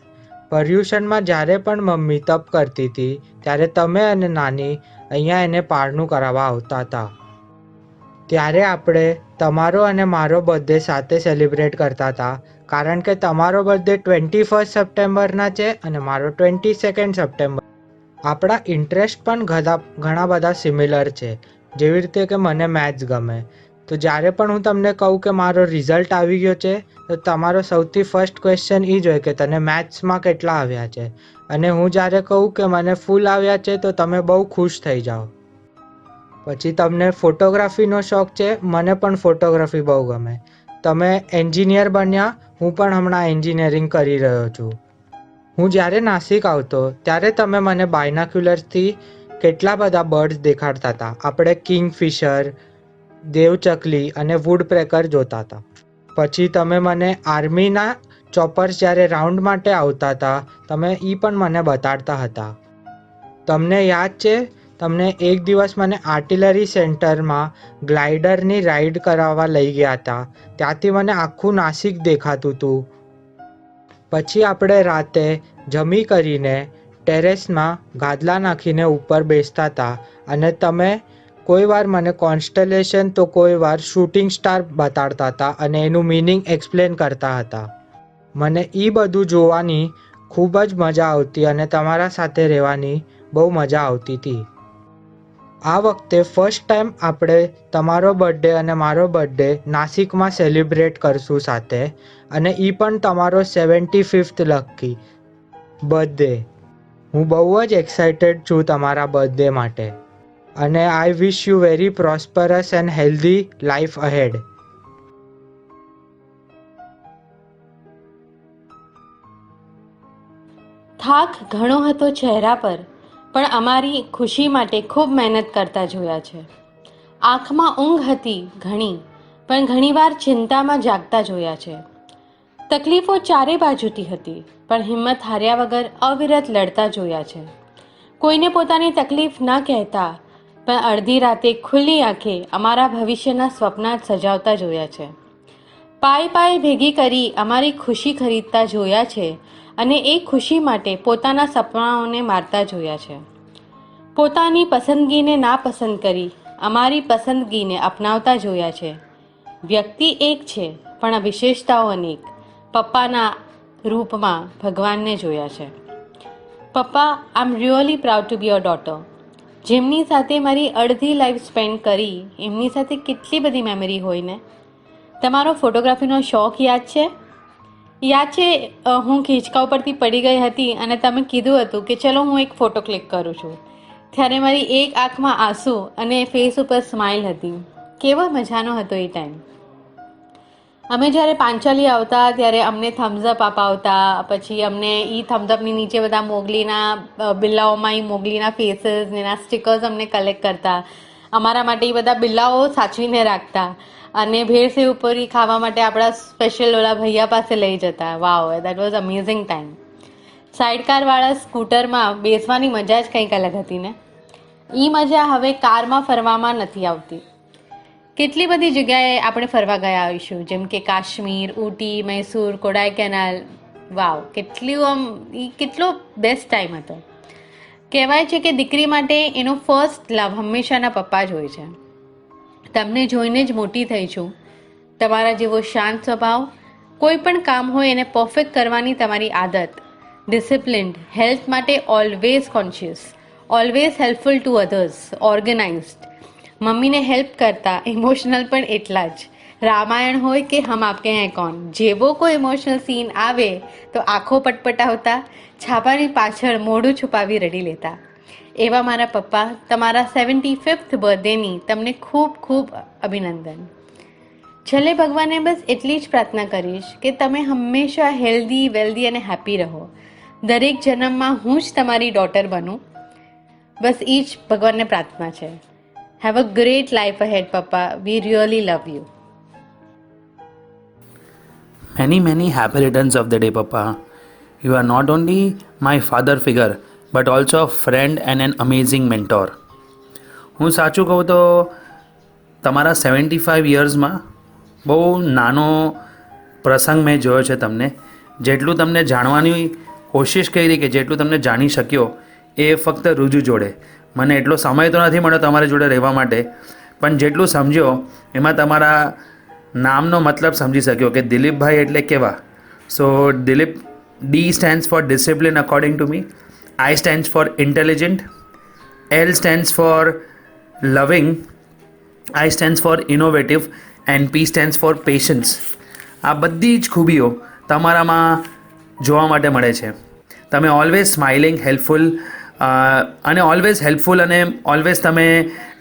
પર્યુષણમાં જ્યારે પણ મમ્મી તપ કરતી હતી ત્યારે તમે અને નાની અહીંયા એને પારણું કરાવવા આવતા હતા. ત્યારે આપણે તમારો અને મારો બર્થડે સાથે સેલિબ્રેટ કરતા હતા, કારણ કે તમારો બર્થડે 21 સપ્ટેમ્બરના છે અને મારો 22 સપ્ટેમ્બર. આપણા ઇન્ટરેસ્ટ પણ ઘણા બધા સિમિલર છે. જેવી રીતે કે મને મેથ્સ ગમે, તો જ્યારે પણ હું તમને કહું કે મારો રિઝલ્ટ આવી ગયો છે તો તમારો સૌથી ફર્સ્ટ ક્વેશ્ચન એ જ હોય કે તને મેથ્સમાં કેટલા આવ્યા છે. અને હું જ્યારે કહું કે મને ફૂલ આવ્યા છે તો તમે બહુ ખુશ થઈ જાઓ. પછી તમને ફોટોગ્રાફીનો શોખ છે, મને પણ ફોટોગ્રાફી બહુ ગમે. તમે એન્જિનિયર બન્યા, હું પણ હમણાં એન્જિનિયરિંગ કરી રહ્યો છું. હું જ્યારે નાસિક આવતો ત્યારે તમે મને બાયનાક્યુલર્સથી કેટલા બધા બર્ડ્સ દેખાડતા હતા. આપણે કિંગફિશર, દેવચકલી અને વુડપેકર જોતા હતા. પછી તમે મને આર્મીના ચોપર્સ જ્યારે રાઉન્ડ માટે આવતા હતા તમે એ પણ મને બતાડતા હતા. તમને યાદ છે તમને એક દિવસ મને આર્ટિલરી સેન્ટરમાં ગ્લાઇડરની રાઈડ કરાવવા લઈ ગયા હતા. ત્યાંથી મને આખું નાસિક દેખાતું હતું. પછી આપણે રાતે જમી કરીને ટેરેસમાં ગાદલા નાખીને ઉપર બેસતા હતા અને તમે કોઈ વાર મને કોન્સ્ટલેશન તો કોઈ વાર શૂટિંગ સ્ટાર બતાડતા હતા અને એનું મિનિંગ એક્સપ્લેન કરતા હતા. મને એ બધું જોવાની ખૂબ જ મજા આવતી અને તમારા સાથે રહેવાની બહુ મજા આવતી હતી. આ વખતે ફર્સ્ટ ટાઈમ આપણે તમારો બર્થડે અને મારો બર્થડે નાસિકમાં સેલિબ્રેટ કરશું સાથે, અને એ પણ તમારો 75th લકી બર્થડે. હું બહુ જ એક્સાઇટેડ છું તમારા બર્થડે માટે, અને I wish you very prosperous and healthy life ahead. થાક ઘણો હતો ચહેરા પર, પણ અમારી ખુશી માટે ખૂબ મહેનત કરતા જોયા છે. આંખમાં ઊંઘ હતી ઘણી, પણ ઘણીવાર ચિંતામાં જાગતા જોયા છે. તકલીફો ચારે બાજુથી હતી, પણ હિંમત હાર્યા વગર અવિરત લડતા જોયા છે. કોઈને પોતાની તકલીફ ન કહેતા, પણ અડધી રાતે ખુલ્લી આંખે અમારા ભવિષ્યના સ્વપ્ન સજાવતા જોયા છે. પાય ભેગી કરી અમારી ખુશી ખરીદતા જોયા છે, અને એ ખુશી માટે પોતાના સપનાઓને મારતા જોયા છે. પોતાની પસંદગીને નાપસંદ કરી અમારી પસંદગીને અપનાવતા જોયા છે. વ્યક્તિ એક છે, પણ વિશેષતાઓ અનેક. પપ્પાના રૂપમાં ભગવાનને જોયા છે. પપ્પા, I am really proud to be your daughter. જેમની સાથે મારી અડધી લાઈફ સ્પેન્ડ કરી, એમની સાથે કેટલી બધી મેમરી હોય ને. તમારો ફોટોગ્રાફીનો શોખ યાદ છે? હું ખીચકા ઉપરથી પડી ગઈ હતી અને તમે કીધું હતું કે ચલો હું એક ફોટો ક્લિક કરું છું. ત્યારે મારી એક આંખમાં આંસુ અને ફેસ ઉપર સ્માઇલ હતી. કેવો મજાનો હતો એ ટાઈમ. અમે જ્યારે પાંચાલી આવતા ત્યારે અમને થમ્સઅપ અપાવતા, પછી અમને એ થમ્સઅપની નીચે બધા મોગલીના બિલ્લાઓમાં એ મોગલીના ફેસીસ એના સ્ટીકર્સ અમને કલેક્ટ કરતા. અમારા માટે એ બધા બિલ્લાઓ સાચવીને રાખતા, અને ભેળસેળ ઉપર ખાવા માટે આપણા સ્પેશિયલ ઓલા ભૈયા પાસે લઈ જતા. વાવ, દેટ વોઝ અમેઝિંગ ટાઈમ. સાઇડકારવાળા સ્કૂટરમાં બેસવાની મજા જ કંઈક અલગ હતી ને. એ મજા હવે કારમાં ફરવામાં નથી આવતી. કેટલી બધી જગ્યાએ આપણે ફરવા ગયા આવીશું, જેમ કે કાશ્મીર, ઊટી, મૈસૂર, કોડાઈકેનાલ. વાવ, કેટલો બેસ્ટ ટાઈમ હતો. કહેવાય છે કે દીકરી માટે એનો ફર્સ્ટ લવ હંમેશાના પપ્પા જ હોય છે. તમને જોઈને જ મોટી થઈ છું. તમારા જેવો શાંત સ્વભાવ, કોઈ પણ કામ હોય એને પરફેક્ટ કરવાની તમારી આદત, ડિસિપ્લિન્ડ, હેલ્થ માટે always conscious, always helpful two others, organised, મમ્મીને હેલ્પ કરતા, ઇમોશનલ પણ એટલા જ. રામાયણ હોય કે હમ આપકે હૈ કોન, જેવો કોઈ ઇમોશનલ સીન આવે તો આંખો પટપટાવતા, છાપાની પાછળ મોઢું છુપાવી રડી લેતા. એવા મારા પપ્પા, તમારા 75th બર્થડેની તમને ખૂબ ખૂબ અભિનંદન. છેલ્લે ભગવાનને બસ એટલી જ પ્રાર્થના કરીશ કે તમે હંમેશા હેલ્ધી, વેલ્ધી અને હેપી રહો. દરેક જન્મમાં હું જ તમારી ડોટર બનું, બસ એ જ ભગવાનને પ્રાર્થના છે. Have a great life ahead પપ્પા, we really love you. Many happy returns of the day, Papa. You are not only my father figure, but also a friend and an amazing mentor. હું સાચું કહું તો તમારા 75 યર્સમાં બહુ નાનો પ્રસંગ મેં જોયો છે તમને. જેટલું તમને જાણવાની કોશિશ કરી કે જેટલું તમને જાણી શક્યો એ ફક્ત રુજુ જોડે. મને એટલો સમય તો નથી મળ્યો તમારી જોડે રહેવા માટે, પણ જેટલું સમજ્યો એમાં તમારા નામનો મતલબ સમજી શક્યો કે દિલીપભાઈ એટલે કેવા. સો Dilip, D stands for discipline according to me, I stands for intelligent, L stands for loving, I stands for innovative and P stands for patience. આ બધી જ ખૂબીઓ તમારામાં જોવા માટે મળે છે. તમે ઓલવેઝ સ્માઇલિંગ, હેલ્પફુલ અને ઓલવેઝ તમે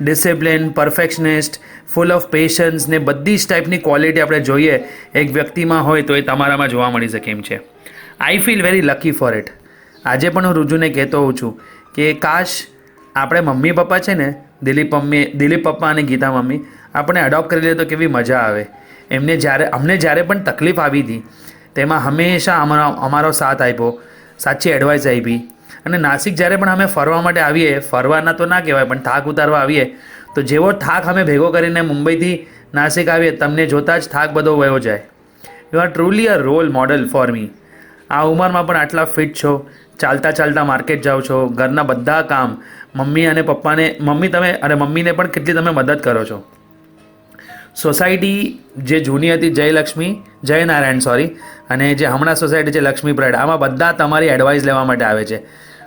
discipline, perfectionist, full of patience ને બધી જ ટાઈપની ક્વોલિટી આપણે જોઈએ એક વ્યક્તિમાં હોય તો એ તમારામાં જોવા મળી શકે એમ છે. I feel very lucky four it. આજે પણ હું રુજુને કહેતો હોઉં છું કે કાશ આપણે મમ્મી પપ્પા છે ને, દિલીપ પપ્પા અને ગીતા મમ્મી, આપણે અડોપ્ટ કરી લે તો કેવી મજા આવે. અમને જ્યારે પણ તકલીફ આવી હતી તેમાં હંમેશા અમારો સાથ આપ્યો, સાચી એડવાઇસ આપી. અને નાસિક જ્યારે પણ અમે ફરવા માટે આવીએ, ફરવાના તો ના કહેવાય પણ થાક ઉતારવા આવીએ, તો જેવો થાક અમે ભેગો કરીને મુંબઈથી નાસિક આવીએ, તમને જોતાં જ થાક બધો વયો જાય. You are truly a role model for me. આ ઉંમરમાં પણ આટલા ફિટ છો, ચાલતા માર્કેટ જાઓ છો, ઘરના બધા કામ મમ્મી અને પપ્પાને, મમ્મીને પણ કેટલી તમે મદદ કરો છો. સોસાયટી જે જૂની હતી જયનારાયણ અને જે હમણાં સોસાયટી છે લક્ષ્મી પ્રાઇડ, આમાં બધા તમારી એડવાઇસ લેવા માટે આવે છે.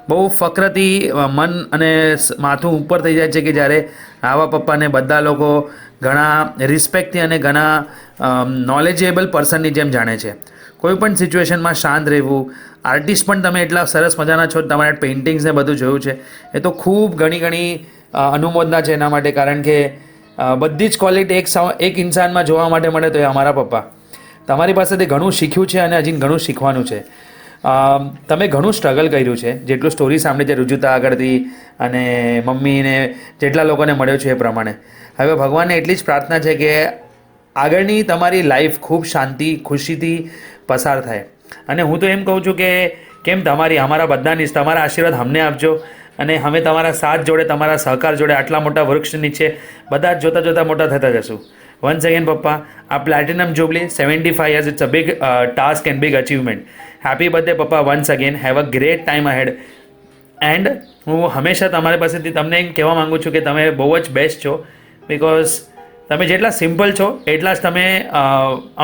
બહુ ફક્રથી મન અને માથું ઉપર થઈ જાય છે કે જ્યારે આવા પપ્પાને બધા લોકો ઘણા રિસ્પેક્ટથી અને ઘણા નોલેજેબલ પર્સનની જેમ જાણે છે. કોઈ પણ સિચ્યુએશનમાં શાંત રહેવું. આર્ટિસ્ટ પણ તમે એટલા સરસ મજાના છો, તમારા પેઇન્ટિંગ્સ ને બધું જોયું છે, એ તો ખૂબ ઘણી અનુમોદના છે એના માટે, કારણ કે બધી જ ક્વોલિટી એક ઇન્સાનમાં જોવા માટે મળે તો એ અમારા પપ્પા. તમારી પાસેથી ઘણું શીખ્યું છે અને હજી ઘણું શીખવાનું છે. તમે ઘણું સ્ટ્રગલ કર્યું છે, જેટલું સ્ટોરી સાંભળી છે રુજુતા આગળથી અને મમ્મીને જેટલા લોકોને મળ્યો છે એ પ્રમાણે. હવે ભગવાનને એટલી જ પ્રાર્થના છે કે આગળની તમારી લાઈફ ખૂબ શાંતિ, ખુશીથી પસાર થાય. અને હું તો એમ કહું છું કે કેમ અમારા બધાની તમારા આશીર્વાદ અમને આપજો, અને અમે તમારા સાથ જોડે, તમારા સહકાર જોડે આટલા મોટા વૃક્ષ નીચે બધા જ જોતા મોટા થતા જશું. વન્સ અગેન પપ્પા, આ platinum jubilee 75 years, it's a big task and big achievement. Happy birthday પપ્પા once again. Have a great time ahead. And હું હંમેશા તમારી પાસેથી તમને એમ કહેવા માગું છું કે તમે બહુ જ બેસ્ટ છો, બિકોઝ તમે જેટલા સિમ્પલ છો એટલા જ તમે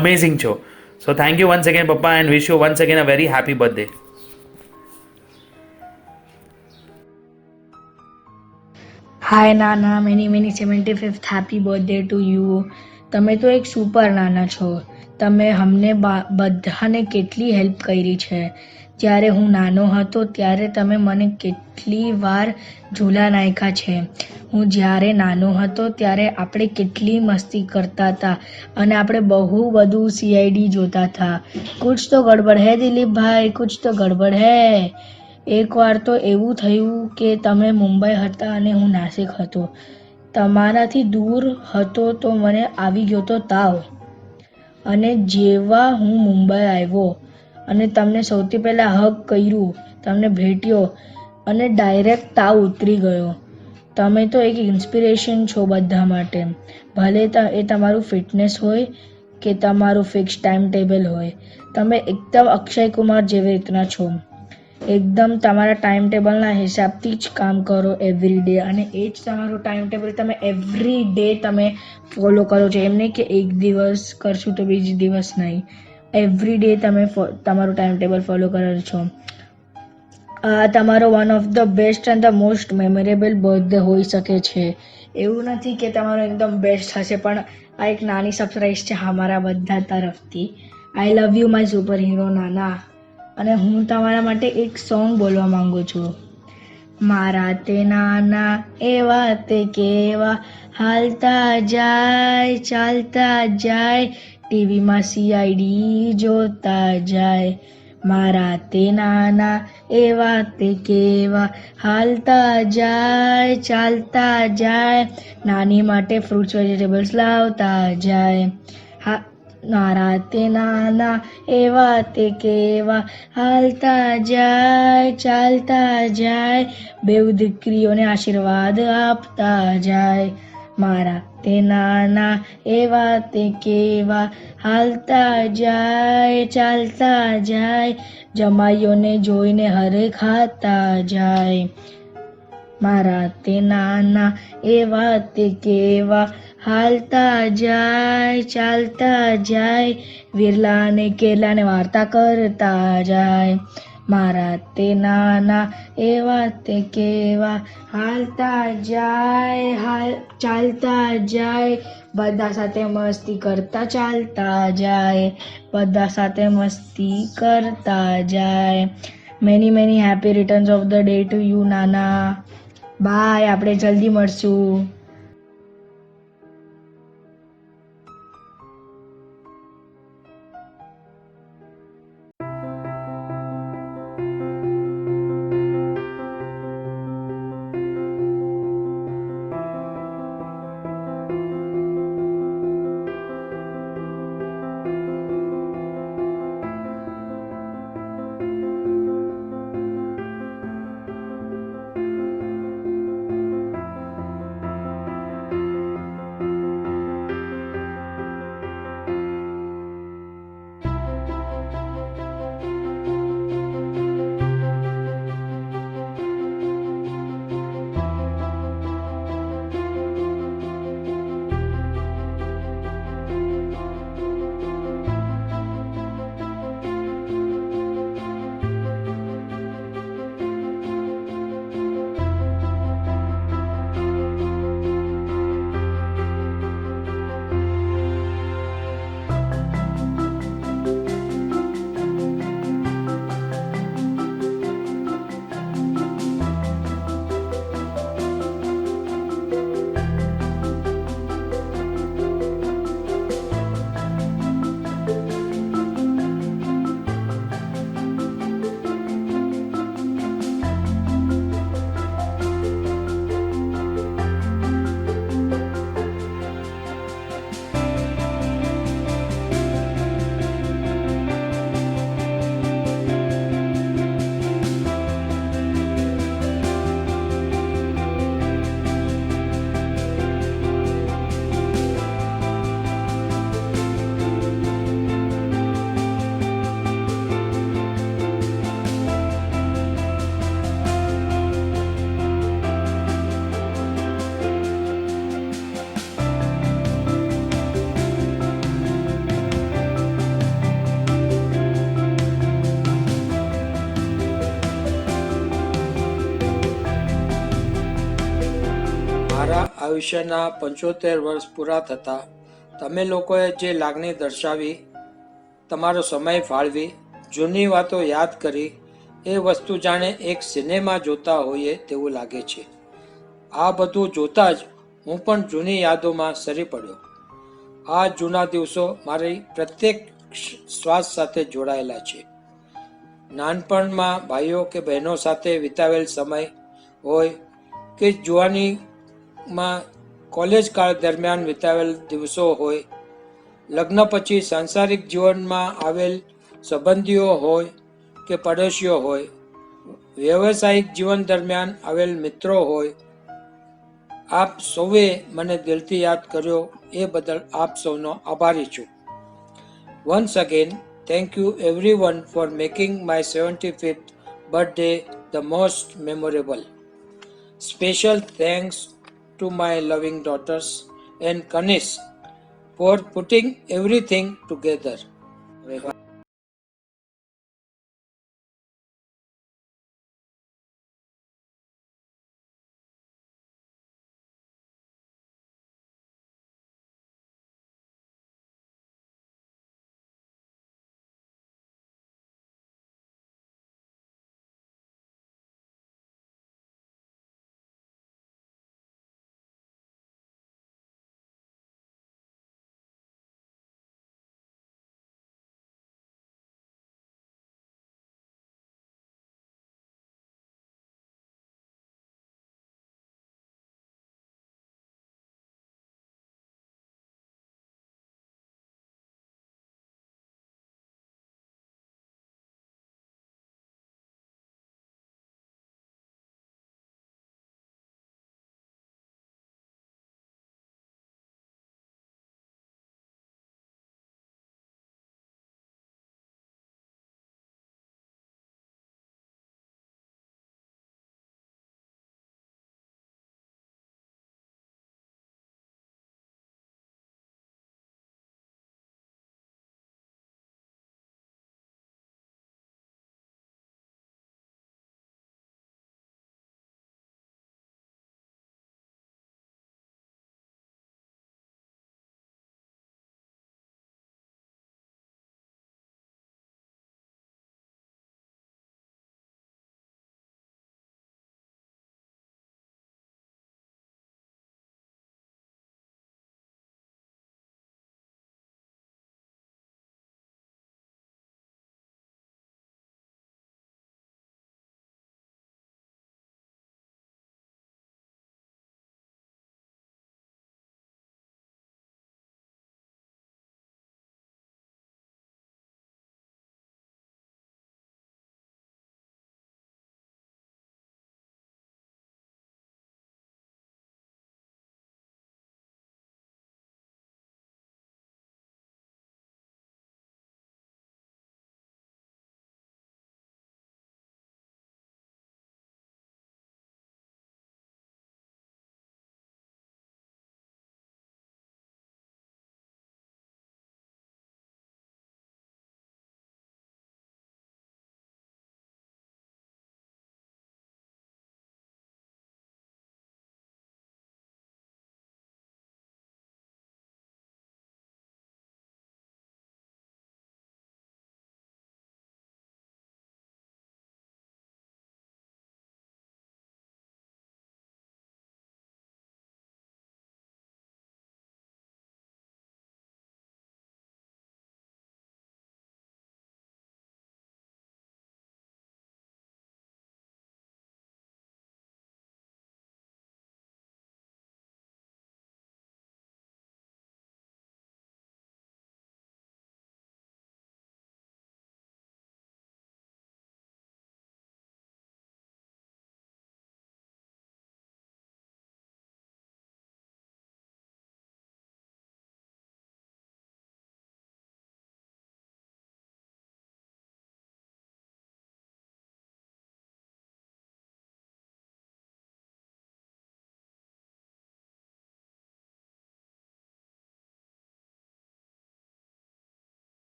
અમેઝિંગ છો. So thank you once again પપ્પા, and wish you once again a very happy birthday. Hi નાના, many 75th happy birthday to you. તમે તો એક સુપર નાના છો. તમે અમને બધાને કેટલી હેલ્પ કરી છે. જ્યારે હું નાનો હતો ત્યારે તમે મને કેટલી વાર ઝૂલા નાખ્યા છે. હું જ્યારે નાનો હતો ત્યારે આપણે કેટલી મસ્તી કરતા હતા અને આપણે બહુ બધું CID જોતા હતા. કુછ તો ગડબડ હૈ દિલીપભાઈ, કુછ તો ગડબડ હૈ. એકવાર તો એવું થયું કે તમે મુંબઈ હતા અને હું નાસિક હતો. તમારાથી દૂર હતો તો મને આવી ગયો તો તાવ, અને જેવા હું મુંબઈ આવ્યો અને તમને સૌથી પહેલાં હગ કર્યું, તમને ભેટ્યો અને ડાયરેક્ટ તાવ ઉતરી ગયો. તમે તો એક ઇન્સ્પિરેશન છો બધા માટે. ભલે એ તમારું ફિટનેસ હોય કે તમારું ફિક્સ ટાઈમ ટેબલ હોય, તમે એકદમ અક્ષય કુમાર જેવી રીતના છો. એકદમ તમારા ટાઈમ ટેબલના હિસાબથી જ કામ કરો એવરી ડે, અને એ જ તમારું ટાઈમ ટેબલ તમે એવરી ડે તમે ફોલો કરો છો. એમ નહીં કે એક દિવસ કરશું તો બીજી દિવસ નહીં, એવરી ડે તમે તમારું ટાઈમ ટેબલ ફોલો કરો છો. તમારો one of the best and the most memorable birthday હોઈ શકે છે. એવું નથી કે તમારો એકદમ બેસ્ટ હશે, પણ આ એક નાની સરપ્રાઈઝ છે અમારા બધા તરફથી. I love you my superhero નાના. અને હું તમારા માટે એક સોંગ બોલવા માંગુ છું. મારા તે નાના એવા તે કેવા, હાલતા જાય ચાલતા જાય, ટીવીમાં CID જોતા જાય. મારા તે નાના એવા તે કેવા, હાલતા જાય ચાલતા જાય, નાની માટે ફ્રૂટ્સ વેજીટેબલ્સ લાવતા જાય. મારા તે નાના એવા તે કેવા, હાલતા જાય ચાલતા જાય, બેઉ દીકરીઓને આશીર્વાદ આપતા જાય. મારા તે નાના એવા તે કેવા, હાલતા જાય ચાલતા જાય, જમાઈઓને જોઈને હરે ખાતા જાય. મારા તે નાના એવા તે કેવા, હાલતા જાય ચાલતા જાય, વિરલાને કેરલાને વાર્તા કરતા જાય. મારા તે નાના એવા તે કેવા, હાલતા જાય ચાલતા જાય, બધા સાથે મસ્તી કરતા ચાલતા જાય, બધા સાથે મસ્તી કરતા જાય. Many many happy returns of the day to you નાના. બાય, આપણે જલ્દી મળશું. મારા આયુષ્યના 75 વર્ષ પૂરા થતાં તમે લોકોએ જે લાગણી દર્શાવી, તમારો સમય ફાળવી, જૂની વાતો યાદ કરી, એ વસ્તુ જાણે એક સિનેમા જોતા હોઈએ તેવું લાગે છે. આ બધું જોતાં જ હું પણ જૂની યાદોમાં સરી પડ્યો. આ જૂના દિવસો મારી પ્રત્યેક શ્વાસ સાથે જોડાયેલા છે. નાનપણમાં ભાઈઓ કે બહેનો સાથે વિતાવેલ સમય હોય કે જુવાનીમાં કોલેજ કાળ દરમિયાન વિતાવેલ દિવસો હોય, લગ્ન પછી સાંસારિક જીવનમાં આવેલ સંબંધીઓ હોય કે પડોશીઓ હોય, વ્યવસાયિક જીવન દરમિયાન આવેલ મિત્રો હોય, આપ સૌએ મને દિલથી યાદ કર્યો એ બદલ આપ સૌનો આભારી છું. Once again, thank you everyone for making my 75th birthday the most memorable. Special thanks to my loving daughters and Kanish for putting everything together.